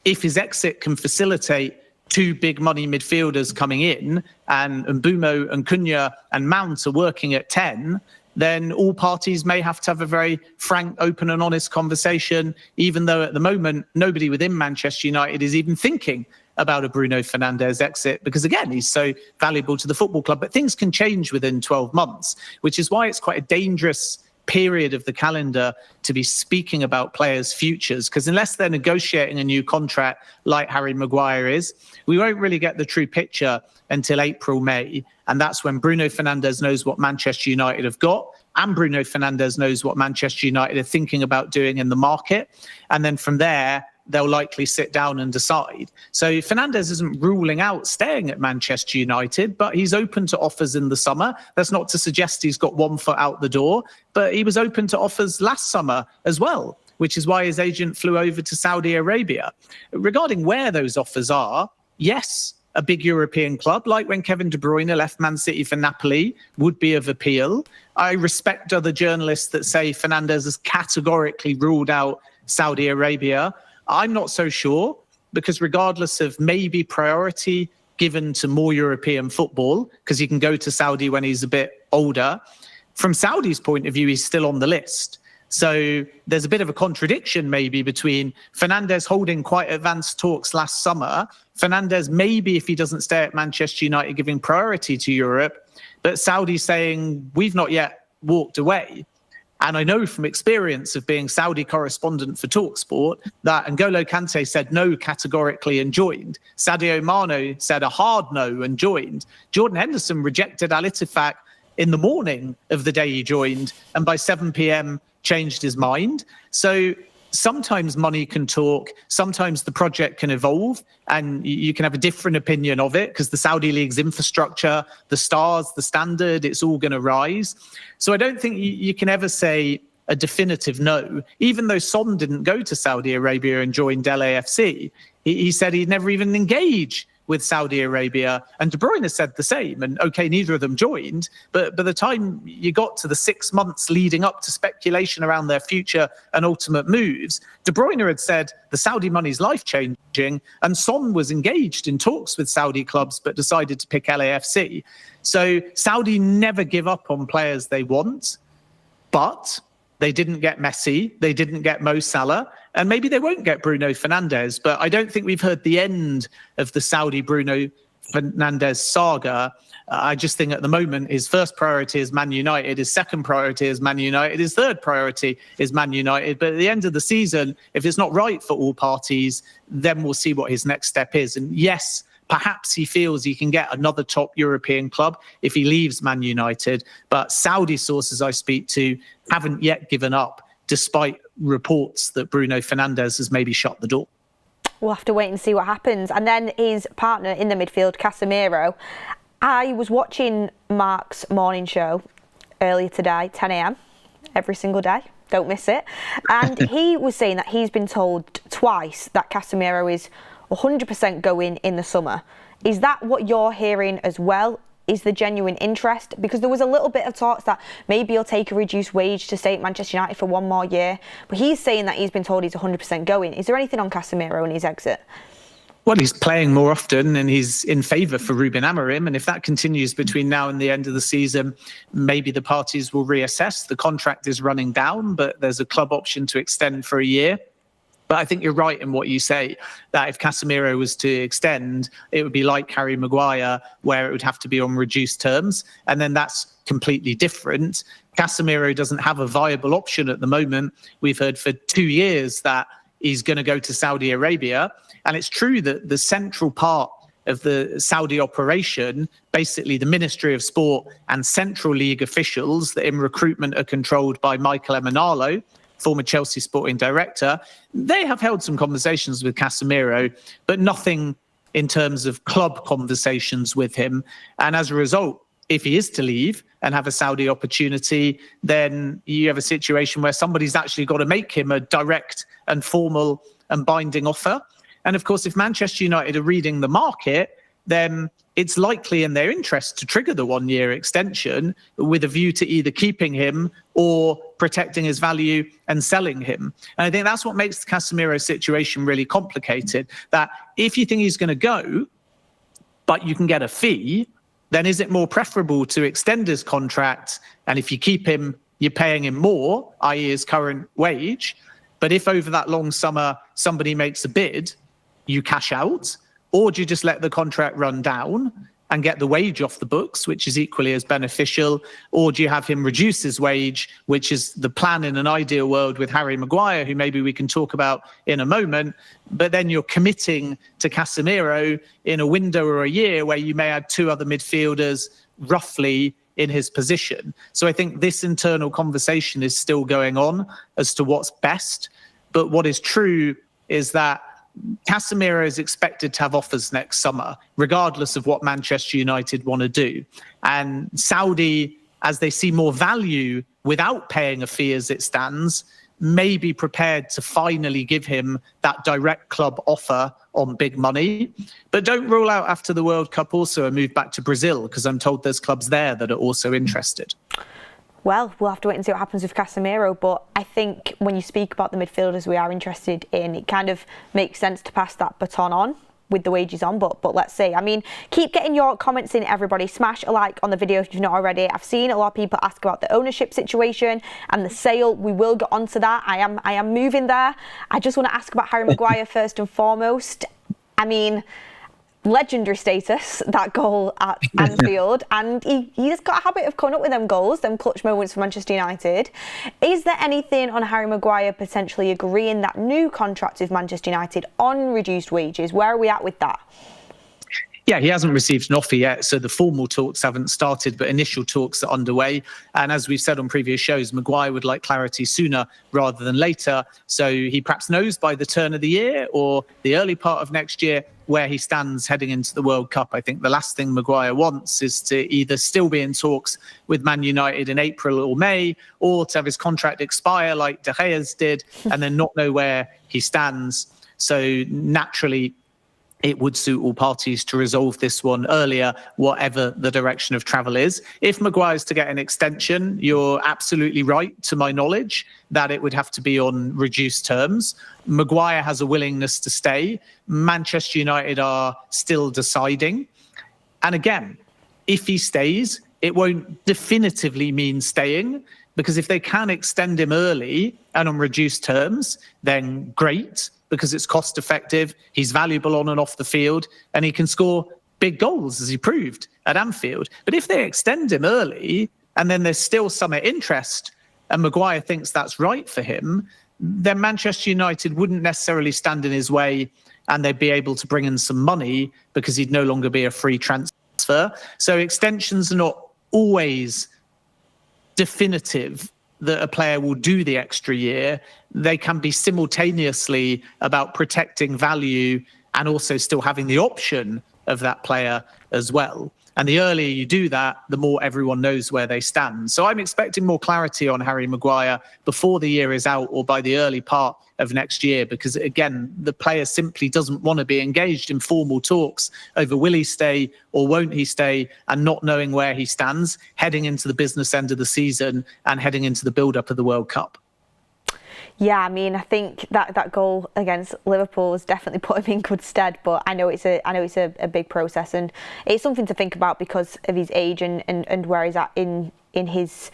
if his exit can facilitate 2 big money midfielders coming in, and Mbeumo and Cunha and Mount are working at 10, then all parties may have to have a very frank, open and honest conversation, even though at the moment, nobody within Manchester United is even thinking about a Bruno Fernandes exit, because again, he's so valuable to the football club. But things can change within 12 months, which is why it's quite a dangerous period of the calendar to be speaking about players' futures, because unless they're negotiating a new contract like Harry Maguire is, we won't really get the true picture until April, May. And that's when Bruno Fernandes knows what Manchester United have got, and Bruno Fernandes knows what Manchester United are thinking about doing in the market. And then from there, they'll likely sit down and decide. So Fernandes isn't ruling out staying at Manchester United, but he's open to offers in the summer. That's not to suggest he's got one foot out the door, but he was open to offers last summer as well, which is why his agent flew over to Saudi Arabia. Regarding where those offers are, yes, a big European club, like when Kevin De Bruyne left Man City for Napoli, would be of appeal. I respect other journalists that say Fernandes has categorically ruled out Saudi Arabia. I'm not so sure, because regardless of maybe priority given to more European football, because he can go to Saudi when he's a bit older, from Saudi's point of view, he's still on the list. So there's a bit of a contradiction maybe between Fernandes holding quite advanced talks last summer, Fernandes maybe, if he doesn't stay at Manchester United, giving priority to Europe, but Saudi saying we've not yet walked away. And I know from experience of being Saudi correspondent for TalkSport that N'Golo Kante said no categorically and joined. Sadio Mane said a hard no and joined. Jordan Henderson rejected Al Ittihad in the morning of the day he joined, and by 7 p.m. changed his mind. So sometimes money can talk, sometimes the project can evolve, and you can have a different opinion of it because the Saudi League's infrastructure, the stars, the standard, it's all going to rise. So I don't think you can ever say a definitive no. Even though Son didn't go to Saudi Arabia and joined LAFC, he said he'd never even engage with Saudi Arabia, and De Bruyne said the same. And okay, neither of them joined, but by the time you got to the 6 months leading up to speculation around their future and ultimate moves, De Bruyne had said the Saudi money's life-changing, and Son was engaged in talks with Saudi clubs but decided to pick LAFC. So Saudi never give up on players they want, but They didn't get Messi, they didn't get Mo Salah, and maybe they won't get Bruno Fernandes. But I don't think we've heard the end of the Saudi Bruno Fernandes saga. I just think at the moment his first priority is Man United, his second priority is Man United, his third priority is Man United. But at the end of the season, if it's not right for all parties, then we'll see what his next step is. And yes, perhaps he feels he can get another top European club if he leaves Man United. But Saudi sources I speak to haven't yet given up, despite reports that Bruno Fernandes has maybe shut the door. We'll have to wait and see what happens. And then his partner in the midfield, Casemiro. I was watching Mark's morning show earlier today, 10 a.m, every single day. Don't miss it. And he was saying that he's been told twice that Casemiro is 100% going in the summer. Is that what you're hearing as well? Is the genuine interest? Because there was a little bit of talks that maybe he'll take a reduced wage to stay at Manchester United for one more year. But he's saying that he's been told he's 100% going. Is there anything on Casemiro and his exit? Well, he's playing more often and he's in favour for Ruben Amorim. And if that continues between now and the end of the season, maybe the parties will reassess. The contract is running down, but there's a club option to extend for a year. But I think you're right in what you say, that if Casemiro was to extend, it would be like Harry Maguire, where it would have to be on reduced terms. And then that's completely different. Casemiro doesn't have a viable option at the moment. We've heard for 2 years that he's going to go to Saudi Arabia. And it's true that the central part of the Saudi operation, basically the Ministry of Sport and Central League officials that in recruitment are controlled by Michael Emenalo, former Chelsea sporting director, they have held some conversations with Casemiro, but nothing in terms of club conversations with him. And as a result, if he is to leave and have a Saudi opportunity, then you have a situation where somebody's actually got to make him a direct and formal and binding offer. And of course, if Manchester United are reading the market, then it's likely in their interest to trigger the 1 year extension with a view to either keeping him or protecting his value and selling him. And I think that's what makes the Casemiro situation really complicated, that if you think he's going to go, but you can get a fee, then is it more preferable to extend his contract? And if you keep him, you're paying him more, i.e. his current wage. But if over that long summer, somebody makes a bid, you cash out. Or do you just let the contract run down and get the wage off the books, which is equally as beneficial? Or do you have him reduce his wage, which is the plan in an ideal world with Harry Maguire, who maybe we can talk about in a moment, but then you're committing to Casemiro in a window or a year where you may add 2 other midfielders roughly in his position. So I think this internal conversation is still going on as to what's best. But what is true is that Casemiro is expected to have offers next summer, regardless of what Manchester United want to do. And Saudi, as they see more value without paying a fee as it stands, may be prepared to finally give him that direct club offer on big money. But don't rule out after the World Cup also a move back to Brazil, because I'm told there's clubs there that are also interested. Well, we'll have to wait and see what happens with Casemiro, but I think when you speak about the midfielders we are interested in, it kind of makes sense to pass that baton on with the wages on, but let's see. I mean, keep getting your comments in, everybody. Smash a like on the video if you've not already. I've seen a lot of people ask about the ownership situation and the sale. We will get onto that. I am moving there. I just want to ask about Harry Maguire first and foremost. I mean, legendary status, that goal at Anfield, and he's got a habit of coming up with them goals, them clutch moments for Manchester United. Is there anything on Harry Maguire potentially agreeing that new contract with Manchester United on reduced wages? Where are we at with that? Yeah, he hasn't received an offer yet, so the formal talks haven't started, but initial talks are underway. And as we've said on previous shows, Maguire would like clarity sooner rather than later. So he perhaps knows by the turn of the year or the early part of next year where he stands heading into the World Cup. I think the last thing Maguire wants is to either still be in talks with Man United in April or May, or to have his contract expire like De Gea's did and then not know where he stands. So naturally, it would suit all parties to resolve this one earlier, whatever the direction of travel is. If Maguire's to get an extension, you're absolutely right, to my knowledge, that it would have to be on reduced terms. Maguire has a willingness to stay. Manchester United are still deciding. And again, if he stays, it won't definitively mean staying, because if they can extend him early and on reduced terms, then great, because it's cost effective, he's valuable on and off the field, and he can score big goals, as he proved at Anfield. But if they extend him early and then there's still some interest and Maguire thinks that's right for him, then Manchester United wouldn't necessarily stand in his way and they'd be able to bring in some money because he'd no longer be a free transfer. So extensions are not always definitive that a player will do the extra year. They can be simultaneously about protecting value and also still having the option of that player as well. And the earlier you do that, the more everyone knows where they stand. So I'm expecting more clarity on Harry Maguire before the year is out or by the early part of next year, because again, the player simply doesn't want to be engaged in formal talks over will he stay or won't he stay, and not knowing where he stands heading into the business end of the season and heading into the build-up of the World Cup. Yeah, I mean, I think that goal against Liverpool has definitely put him in good stead. But I know it's a big process, and it's something to think about because of his age and where he's at in his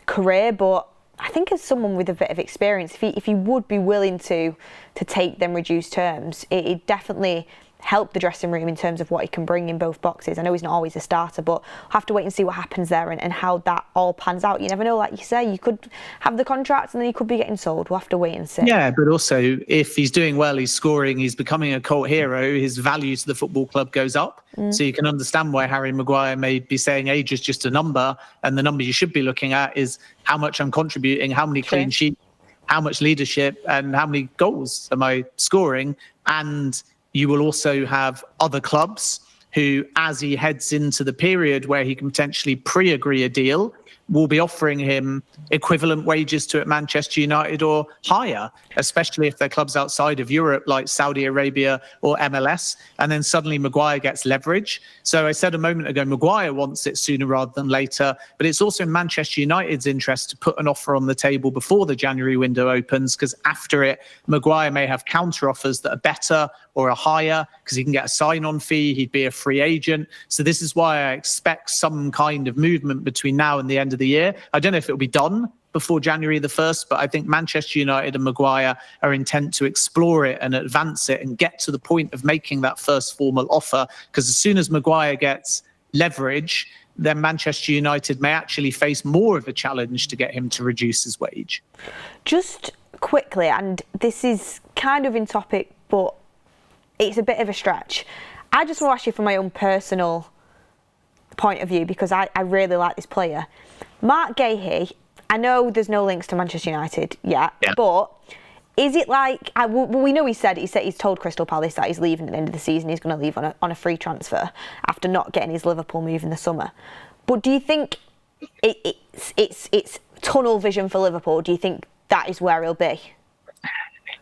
career. But I think as someone with a bit of experience, if he would be willing to take them reduced terms, it definitely help the dressing room in terms of what he can bring in both boxes. I know he's not always a starter, but we'll have to wait and see what happens there and how that all pans out. You never know, like you say, you could have the contract and then he could be getting sold. We'll have to wait and see. Yeah, but also if he's doing well, he's scoring, he's becoming a cult hero, his value to the football club goes up. So you can understand why Harry Maguire may be saying age is just a number, and the number you should be looking at is how much I'm contributing, how many clean sheets, how much leadership, and how many goals am I scoring. And you will also have other clubs who, as he heads into the period where he can potentially pre-agree a deal, will be offering him equivalent wages to at Manchester United or higher, especially if they're clubs outside of Europe like Saudi Arabia or MLS. And then suddenly Maguire gets leverage. So I said a moment ago, Maguire wants it sooner rather than later, but it's also in Manchester United's interest to put an offer on the table before the January window opens, because after it, Maguire may have counter offers that are better or are higher because he can get a sign-on fee, he'd be a free agent. So this is why I expect some kind of movement between now and the end of the year. I don't know if it'll be done before January the 1st, but I think Manchester United and Maguire are intent to explore it and advance it and get to the point of making that first formal offer, because as soon as Maguire gets leverage, then Manchester United may actually face more of a challenge to get him to reduce his wage. Just quickly, and this is kind of in topic, but it's a bit of a stretch. I just want to ask you from my own personal point of view, because I really like this player. Marc Guéhi, I know there's no links to Manchester United yet, but is it like, we know he's told Crystal Palace that he's leaving at the end of the season, he's going to leave on a free transfer after not getting his Liverpool move in the summer. But do you think it's tunnel vision for Liverpool? Do you think that is where he'll be?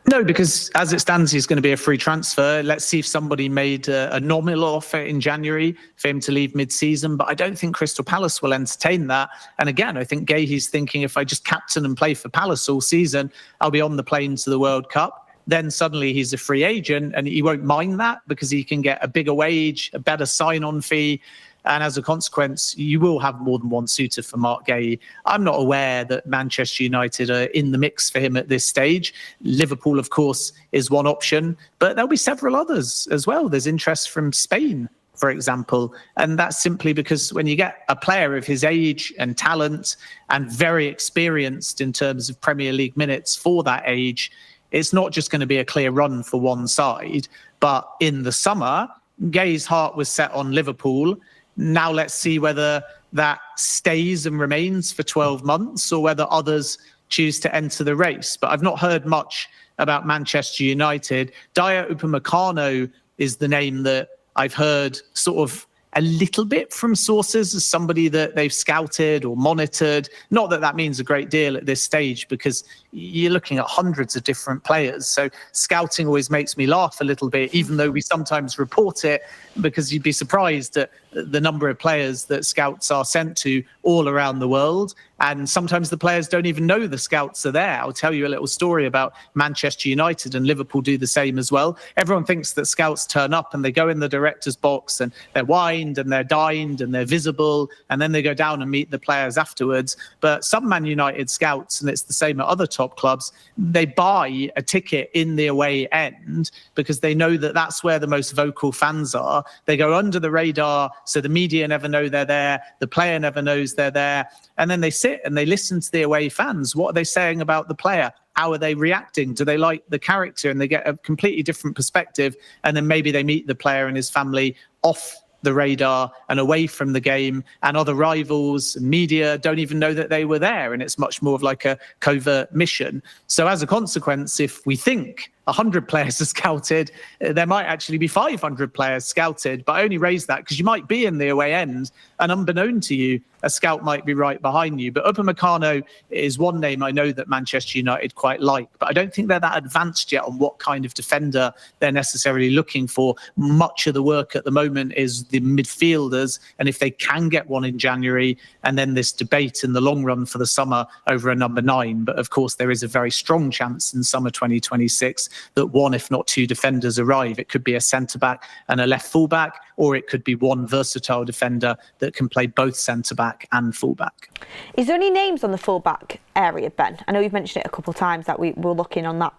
No, because as it stands, he's going to be a free transfer. Let's see if somebody made a nominal offer in January for him to leave mid-season. But I don't think Crystal Palace will entertain that. And again, I think Guéhi's thinking, if I just captain and play for Palace all season, I'll be on the plane to the World Cup. Then suddenly he's a free agent and he won't mind that because he can get a bigger wage, a better sign-on fee. And as a consequence, you will have more than one suitor for Marc Guéhi. I'm not aware that Manchester United are in the mix for him at this stage. Liverpool, of course, is one option, but there'll be several others as well. There's interest from Spain, for example. And that's simply because when you get a player of his age and talent and very experienced in terms of Premier League minutes for that age, it's not just going to be a clear run for one side. But in the summer, Guéhi's heart was set on Liverpool. Now let's see whether that stays and remains for 12 months or whether others choose to enter the race. But I've not heard much about Manchester United. Dayot Upemacano is the name that I've heard sort of a little bit from sources as somebody that they've scouted or monitored. Not that that means a great deal at this stage because you're looking at hundreds of different players. So scouting always makes me laugh a little bit, even though we sometimes report it, because you'd be surprised at the number of players that scouts are sent to all around the world. And sometimes the players don't even know the scouts are there. I'll tell you a little story about Manchester United, and Liverpool do the same as well. Everyone thinks that scouts turn up and they go in the director's box and they're wined and they're dined and they're visible, and then they go down and meet the players afterwards. But some Man United scouts, and it's the same at other top clubs, they buy a ticket in the away end because they know that that's where the most vocal fans are. They go under the radar, so the media never know they're there, the player never knows they're there, and then they sit and they listen to the away fans. What are they saying about the player? How are they reacting? Do they like the character? And they get a completely different perspective. And then maybe they meet the player and his family off the radar and away from the game, and other rivals and media don't even know that they were there. And it's much more of like a covert mission. So as a consequence, if we think 100 players are scouted, there might actually be 500 players scouted. But I only raise that because you might be in the away end and unbeknown to you, a scout might be right behind you. But Upemacano is one name I know that Manchester United quite like, but I don't think they're that advanced yet on what kind of defender they're necessarily looking for. Much of the work at the moment is the midfielders, and if they can get one in January, and then this debate in the long run for the summer over a number 9. But of course, there is a very strong chance in summer 2026 that one, if not two defenders arrive. It could be a centre-back and a left full-back, or it could be one versatile defender that can play both centre-back and full-back. Is there any names on the full-back area, Ben? I know you've mentioned it a couple of times that we're looking on that,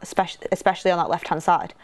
especially on that left-hand side.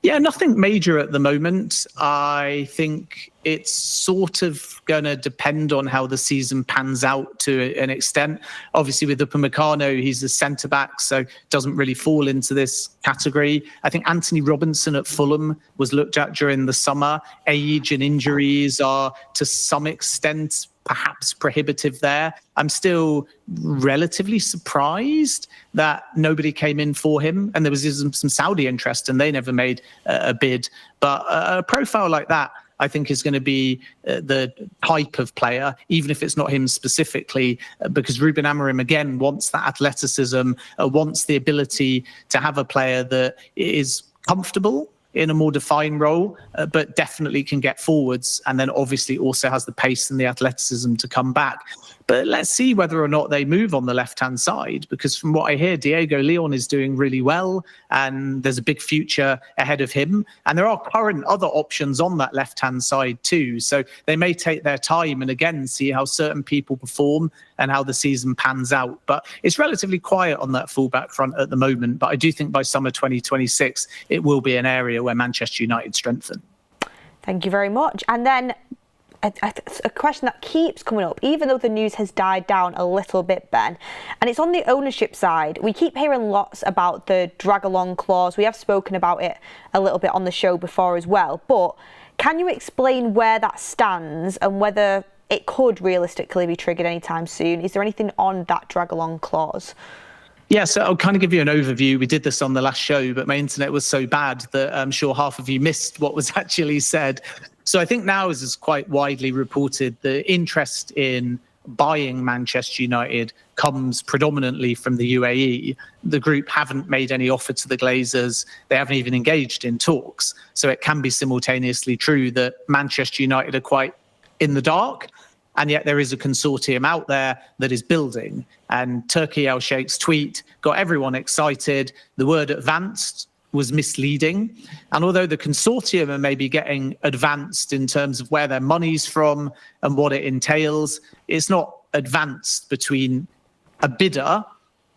Yeah, nothing major at the moment. I think it's sort of going to depend on how the season pans out to an extent. Obviously, with Upemacano, he's a centre-back, so doesn't really fall into this category. I think Anthony Robinson at Fulham was looked at during the summer. Age and injuries are, to some extent, perhaps prohibitive there. I'm still relatively surprised that nobody came in for him, and there was some Saudi interest and they never made a bid. But a profile like that, I think, is going to be the type of player, even if it's not him specifically, because Ruben Amorim, again, wants that athleticism, wants the ability to have a player that is comfortable in a more defined role, but definitely can get forwards, and then obviously also has the pace and the athleticism to come back. But let's see whether or not they move on the left-hand side, because from what I hear, Diego Leon is doing really well, and there's a big future ahead of him. And there are current other options on that left-hand side too. So they may take their time and again see how certain people perform and how the season pans out. But it's relatively quiet on that full-back front at the moment. But I do think by summer 2026, it will be an area where Manchester United strengthen. Thank you very much. And then a question that keeps coming up, even though the news has died down a little bit, Ben, and it's on the ownership side. We keep hearing lots about the drag-along clause. We have spoken about it a little bit on the show before as well. But can you explain where that stands and whether it could realistically be triggered anytime soon? Is there anything on that drag-along clause? Yeah, so I'll kind of give you an overview. We did this on the last show, but my internet was so bad that I'm sure half of you missed what was actually said. So I think now, as is quite widely reported, the interest in buying Manchester United comes predominantly from the UAE. The group haven't made any offer to the Glazers. They haven't even engaged in talks. So it can be simultaneously true that Manchester United are quite in the dark, and yet there is a consortium out there that is building. And Turki Al Sheikh's tweet got everyone excited. The word advanced was misleading. And although the consortium are maybe getting advanced in terms of where their money's from and what it entails, it's not advanced between a bidder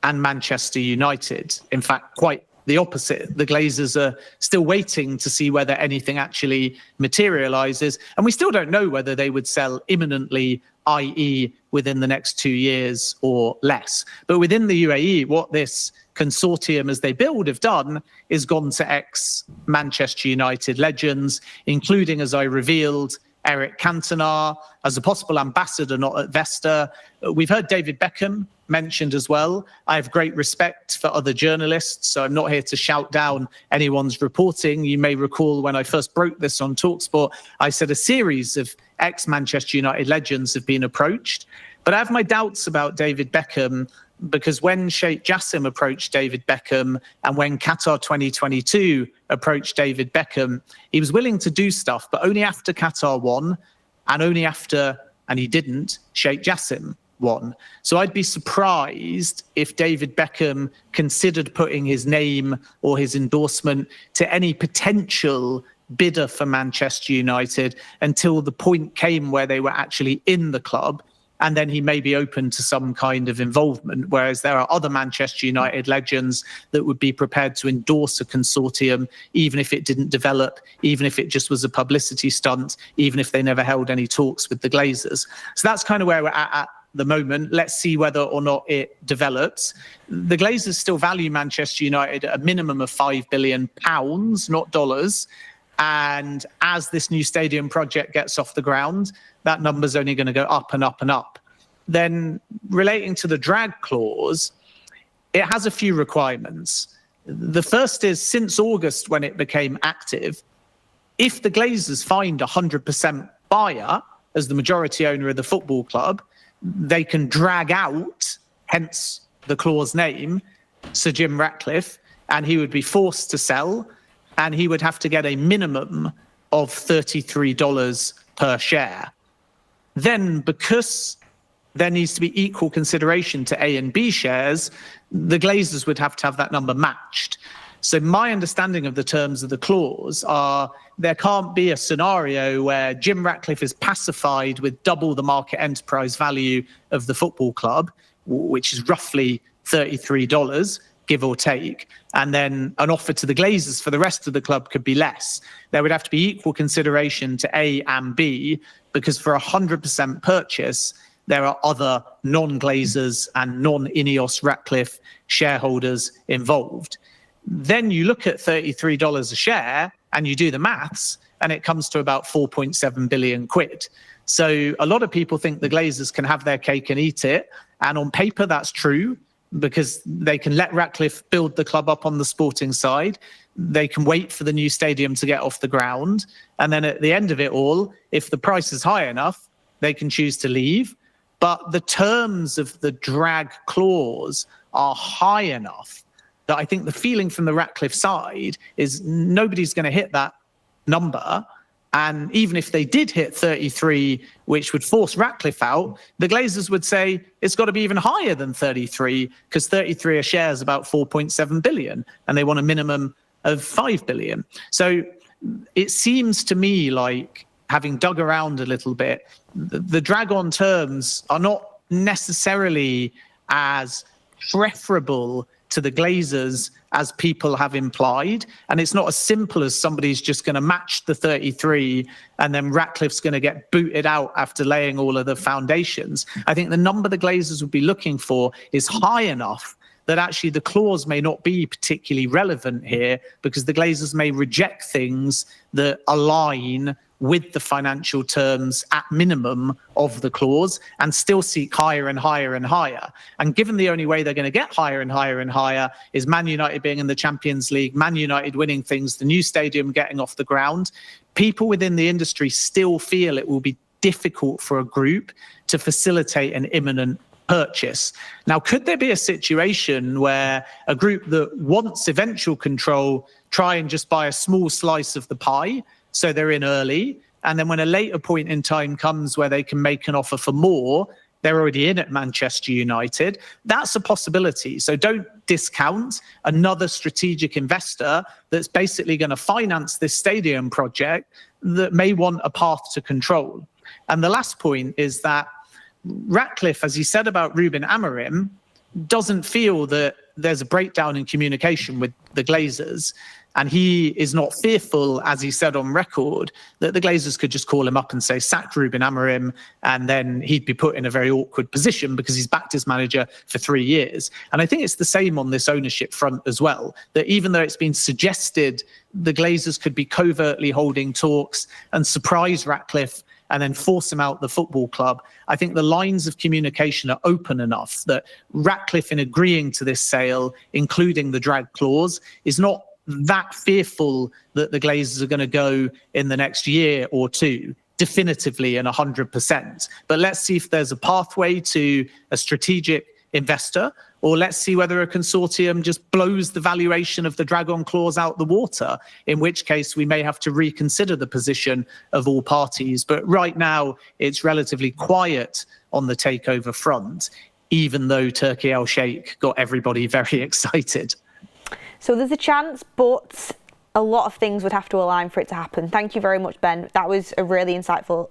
and Manchester United. In fact, quite the opposite. The Glazers are still waiting to see whether anything actually materialises. And we still don't know whether they would sell imminently, i.e. within the next 2 years or less. But within the UAE, what this consortium, as they build, have done is gone to ex-Manchester United legends, including, as I revealed, Eric Cantona as a possible ambassador, not at Vesta. We've heard David Beckham mentioned as well. I have great respect for other journalists, so I'm not here to shout down anyone's reporting. You may recall when I first broke this on TalkSport, I said a series of ex-Manchester United legends have been approached. But I have my doubts about David Beckham, because when Sheikh Jassim approached David Beckham and when Qatar 2022 approached David Beckham, he was willing to do stuff, but only after Qatar won and only after, and he didn't, Sheikh Jassim one. So I'd be surprised if David Beckham considered putting his name or his endorsement to any potential bidder for Manchester United until the point came where they were actually in the club. And then he may be open to some kind of involvement, whereas there are other Manchester United legends that would be prepared to endorse a consortium, even if it didn't develop, even if it just was a publicity stunt, even if they never held any talks with the Glazers. So that's kind of where we're at the moment. Let's see whether or not it develops. The Glazers still value Manchester United at a minimum of £5 billion, not dollars. And as this new stadium project gets off the ground, that number's only going to go up and up and up. Then relating to the drag clause, it has a few requirements. The first is, since August when it became active, if the Glazers find 100% buyer as the majority owner of the football club, they can drag out, hence the clause name, Sir Jim Ratcliffe, and he would be forced to sell, and he would have to get a minimum of $33 per share. Then, because there needs to be equal consideration to A and B shares, the Glazers would have to have that number matched. So my understanding of the terms of the clause are there can't be a scenario where Jim Ratcliffe is pacified with double the market enterprise value of the football club, which is roughly $33, give or take, and then an offer to the Glazers for the rest of the club could be less. There would have to be equal consideration to A and B, because for 100% purchase, there are other non-Glazers and non-Ineos Ratcliffe shareholders involved. Then you look at $33 a share and you do the maths, and it comes to about 4.7 billion quid. So a lot of people think the Glazers can have their cake and eat it. And on paper, that's true, because they can let Ratcliffe build the club up on the sporting side. They can wait for the new stadium to get off the ground. And then at the end of it all, if the price is high enough, they can choose to leave. But the terms of the drag clause are high enough that I think the feeling from the Ratcliffe side is nobody's going to hit that number. And even if they did hit 33, which would force Ratcliffe out, the Glazers would say it's got to be even higher than 33, because 33 a share is about 4.7 billion, and they want a minimum of 5 billion. So it seems to me like, having dug around a little bit, the drag-on terms are not necessarily as preferable to the Glazers as people have implied. And it's not as simple as somebody's just going to match the 33 and then Ratcliffe's going to get booted out after laying all of the foundations. I think the number the Glazers would be looking for is high enough that actually the clause may not be particularly relevant here, because the Glazers may reject things that align with the financial terms at minimum of the clause and still seek higher and higher and higher. And given the only way they're going to get higher and higher and higher is Man United being in the Champions League, Man United winning things, the new stadium getting off the ground, people within the industry still feel it will be difficult for a group to facilitate an imminent purchase. Now, could there be a situation where a group that wants eventual control try and just buy a small slice of the pie, so they're in early, and then when a later point in time comes where they can make an offer for more, they're already in at Manchester United? That's a possibility. So don't discount another strategic investor that's basically going to finance this stadium project that may want a path to control. And the last point is that Ratcliffe, as he said about Ruben Amorim, doesn't feel that there's a breakdown in communication with the Glazers. And he is not fearful, as he said on record, that the Glazers could just call him up and say, sack Ruben Amorim, and then he'd be put in a very awkward position because he's backed his manager for 3 years. And I think it's the same on this ownership front as well, that even though it's been suggested the Glazers could be covertly holding talks and surprise Ratcliffe and then force him out the football club, I think the lines of communication are open enough that Ratcliffe, in agreeing to this sale, including the drag clause, is not that fearful that the Glazers are going to go in the next year or two, definitively and 100%. But let's see if there's a pathway to a strategic investor, or let's see whether a consortium just blows the valuation of the drag-on clause out the water, in which case we may have to reconsider the position of all parties. But right now, it's relatively quiet on the takeover front, even though Turki Al-Sheikh got everybody very excited. So there's a chance, but a lot of things would have to align for it to happen. Thank you very much, Ben. That was a really insightful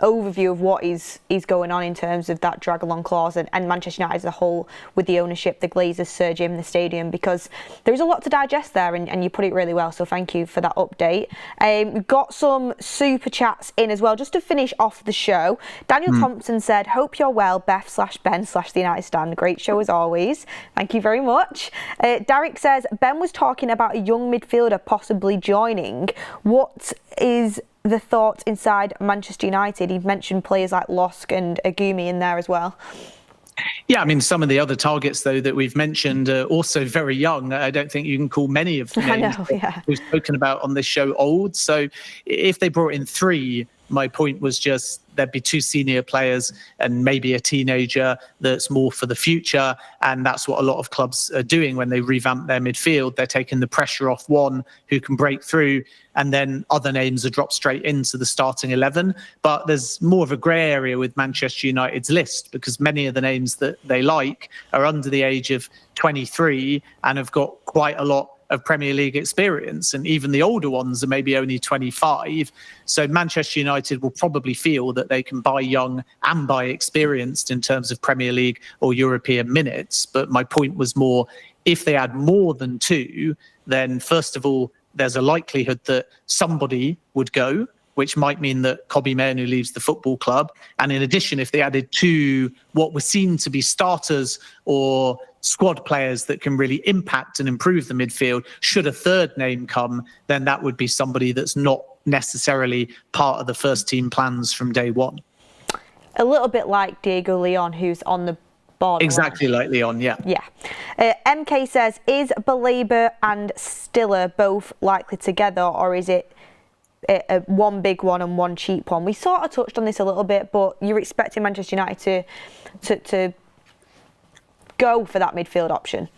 overview of what is going on in terms of that drag-along clause and Manchester United as a whole, with the ownership, the Glazers, Sir Jim, the stadium, because there's a lot to digest there, and you put it really well, so thank you for that update. We've got some super chats in as well, just to finish off the show. Daniel Thompson said, "Hope you're well, Beth/Ben/the United Stand. Great show as always." Thank you very much. Derek says, "Ben was talking about a young midfielder possibly joining. What is the thought inside Manchester United?" He mentioned players like Losk and Agumi in there as well. Yeah, I mean, some of the other targets, though, that we've mentioned are also very young. I don't think you can call many of the names we've spoken about on this show old. So if they brought in 3, my point was just there'd be 2 senior players and maybe a teenager that's more for the future. And that's what a lot of clubs are doing when they revamp their midfield. They're taking the pressure off one who can break through, and then other names are dropped straight into the starting 11. But there's more of a grey area with Manchester United's list, because many of the names that they like are under the age of 23 and have got quite a lot of Premier League experience, and even the older ones are maybe only 25. So Manchester United will probably feel that they can buy young and buy experienced in terms of Premier League or European minutes. But my point was more, if they add more than 2, then first of all, there's a likelihood that somebody would go, which might mean that Mainoo leaves the football club. And in addition, if they added 2 what were seen to be starters or squad players that can really impact and improve the midfield, should a third name come, then that would be somebody that's not necessarily part of the first team plans from day one. A little bit like Diego Leon, who's on the board. Exactly like Leon, yeah. Yeah. MK says, "Is Baleba and Stiller both likely together, or is it one big one and one cheap one?" We sort of touched on this a little bit, but you're expecting Manchester United to go for that midfield option.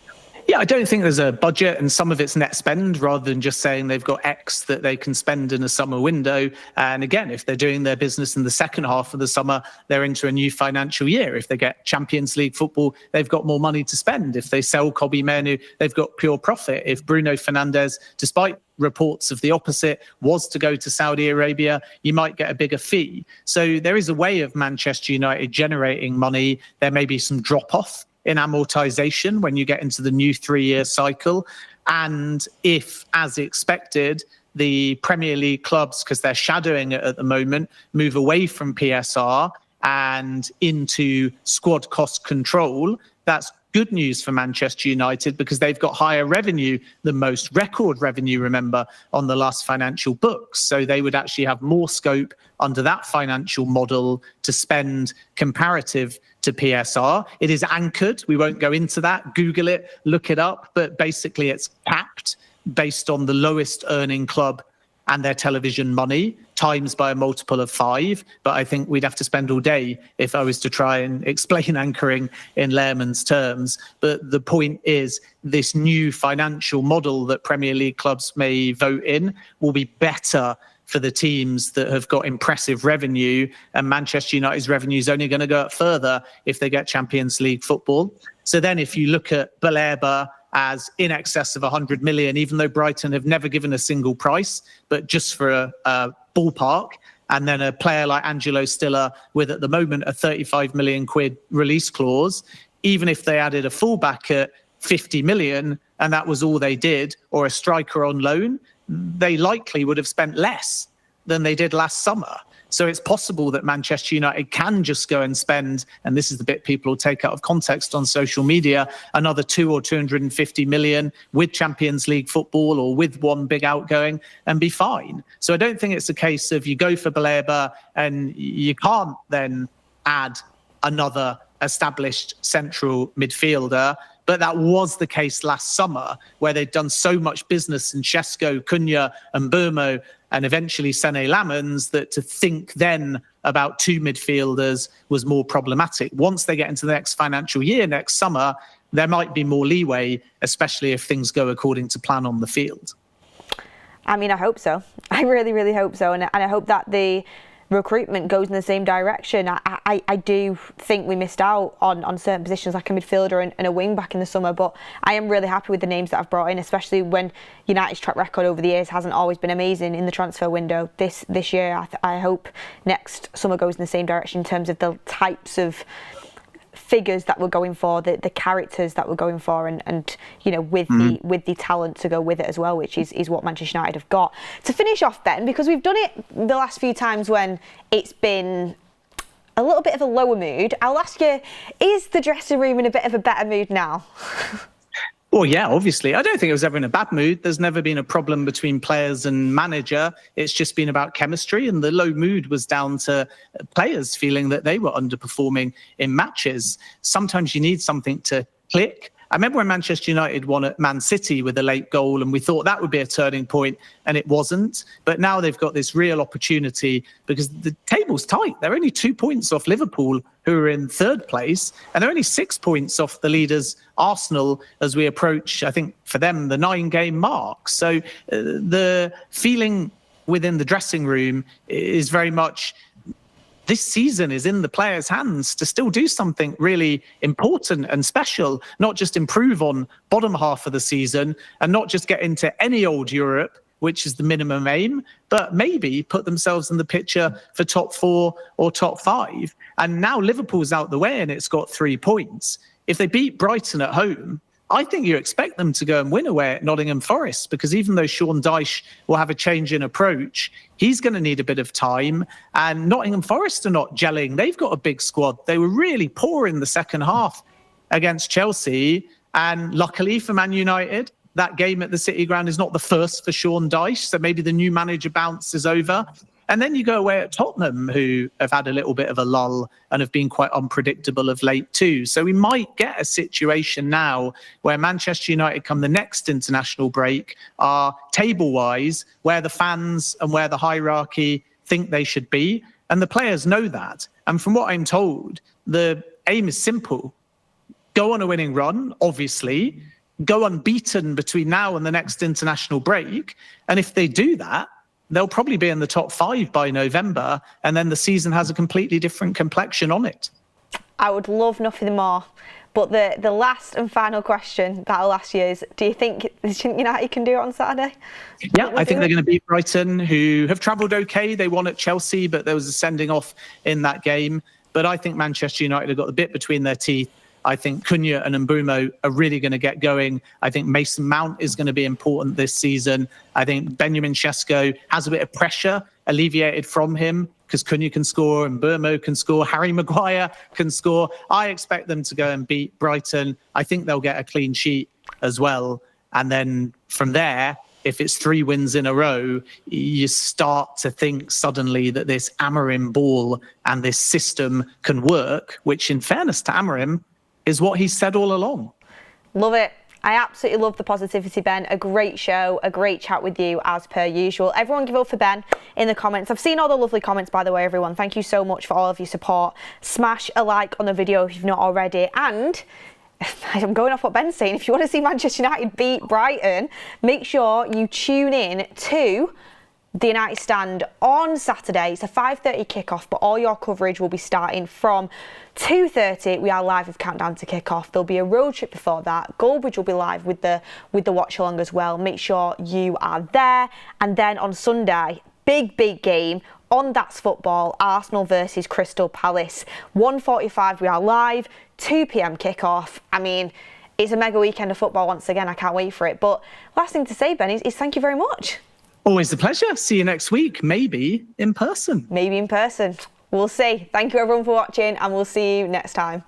Yeah, I don't think there's a budget, and some of it's net spend rather than just saying they've got X that they can spend in a summer window. And again, if they're doing their business in the second half of the summer, they're into a new financial year. If they get Champions League football, they've got more money to spend. If they sell Mainoo, they've got pure profit. If Bruno Fernandes, despite reports of the opposite, was to go to Saudi Arabia, you might get a bigger fee. So there is a way of Manchester United generating money. There may be some drop-off in amortization when you get into the new 3-year cycle. And if, as expected, the Premier League clubs, because they're shadowing it at the moment, move away from PSR and into squad cost control, that's good news for Manchester United, because they've got higher revenue than most, record revenue, remember, on the last financial books. So they would actually have more scope under that financial model to spend comparative to PSR. It is anchored. We won't go into that. Google it, look it up. But basically it's capped based on the lowest earning club and their television money, times by a multiple of 5. But I think we'd have to spend all day if I was to try and explain anchoring in layman's terms. But the point is, this new financial model that Premier League clubs may vote in will be better for the teams that have got impressive revenue, and Manchester United's revenue is only going to go up further if they get Champions League football. So then if you look at Baleba as in excess of 100 million, even though Brighton have never given a single price, but just for a ballpark, and then a player like Angelo Stiller with at the moment a 35 million quid release clause, even if they added a fullback at 50 million and that was all they did, or a striker on loan, they likely would have spent less than they did last summer. So it's possible that Manchester United can just go and spend, and this is the bit people will take out of context on social media, another 200 or 250 million with Champions League football or with one big outgoing and be fine. So I don't think it's a case of you go for Baleba and you can't then add another established central midfielder. But that was the case last summer, where they'd done so much business in Šeško, Cunha and Burmo, and eventually Sene Lamens, that to think then about 2 midfielders was more problematic. Once they get into the next financial year, next summer, there might be more leeway, especially if things go according to plan on the field. I mean, I hope so. I really, really hope so. And I hope that the recruitment goes in the same direction. I do think we missed out on certain positions like a midfielder and a wing back in the summer, but I am really happy with the names that I've brought in, especially when United's track record over the years hasn't always been amazing in the transfer window. This year, I hope next summer goes in the same direction in terms of the types of figures that we're going for, the characters that we're going for, and with the talent to go with it as well, which is what Manchester United have got. To finish off, Ben, because we've done it the last few times when it's been a little bit of a lower mood, I'll ask you, is the dressing room in a bit of a better mood now? Well, yeah, obviously. I don't think it was ever in a bad mood. There's never been a problem between players and manager. It's just been about chemistry, and the low mood was down to players feeling that they were underperforming in matches. Sometimes you need something to click. I remember when Manchester United won at Man City with a late goal, and we thought that would be a turning point, and it wasn't. But now they've got this real opportunity because the table's tight. They're only 2 points off Liverpool, who are in third place, and they're only 6 points off the leaders, Arsenal, as we approach, I think, for them, the 9-game mark. So the feeling within the dressing room is very much this season is in the players' hands to still do something really important and special, not just improve on bottom half of the season and not just get into any old Europe, which is the minimum aim, but maybe put themselves in the picture for top 4 or top 5. And now Liverpool's out the way and it's got 3 points. If they beat Brighton at home, I think you expect them to go and win away at Nottingham Forest, because even though Sean Dyche will have a change in approach, he's going to need a bit of time. And Nottingham Forest are not gelling. They've got a big squad. They were really poor in the second half against Chelsea. And luckily for Man United, that game at the City Ground is not the first for Sean Dyche. So maybe the new manager bounce is over. And then you go away at Tottenham, who have had a little bit of a lull and have been quite unpredictable of late too. So we might get a situation now where Manchester United come the next international break are table-wise where the fans and where the hierarchy think they should be. And the players know that. And from what I'm told, the aim is simple. Go on a winning run, obviously. Go unbeaten between now and the next international break. And if they do that, they'll probably be in the top 5 by November, and then the season has a completely different complexion on it. I would love nothing more. But the last and final question that I'll ask you is, do you think United can do it on Saturday? Yeah, I think they're going to beat Brighton, who have travelled okay. They won at Chelsea, but there was a sending off in that game. But I think Manchester United have got the bit between their teeth. I think Cunha and Mbeumo are really going to get going. I think Mason Mount is going to be important this season. I think Benjamin Sesko has a bit of pressure alleviated from him because Cunha can score and Mbeumo can score. Harry Maguire can score. I expect them to go and beat Brighton. I think they'll get a clean sheet as well. And then from there, if it's 3 wins in a row, you start to think suddenly that this Amorim ball and this system can work, which in fairness to Amorim, is what he said all along. Love it. I absolutely love the positivity, Ben. A great show, a great chat with you as per usual. Everyone give up for Ben in the comments. I've seen all the lovely comments, by the way, everyone. Thank you so much for all of your support. Smash a like on the video if you've not already. And I'm going off what Ben's saying. If you want to see Manchester United beat Brighton, make sure you tune in to the United Stand on Saturday. It's a 5:30 kickoff, but all your coverage will be starting from 2:30. We are live with Countdown to Kickoff. There'll be a road trip before that. Goldbridge will be live with the watch along as well. Make sure you are there. And then on Sunday, big game on That's Football, Arsenal versus Crystal Palace. 1:45 we are live, 2 p.m. kickoff. I mean, it's a mega weekend of football once again. I can't wait for it. But last thing to say, Ben, is thank you very much. Always a pleasure. See you next week, maybe in person. Maybe in person. We'll see. Thank you everyone for watching, and we'll see you next time.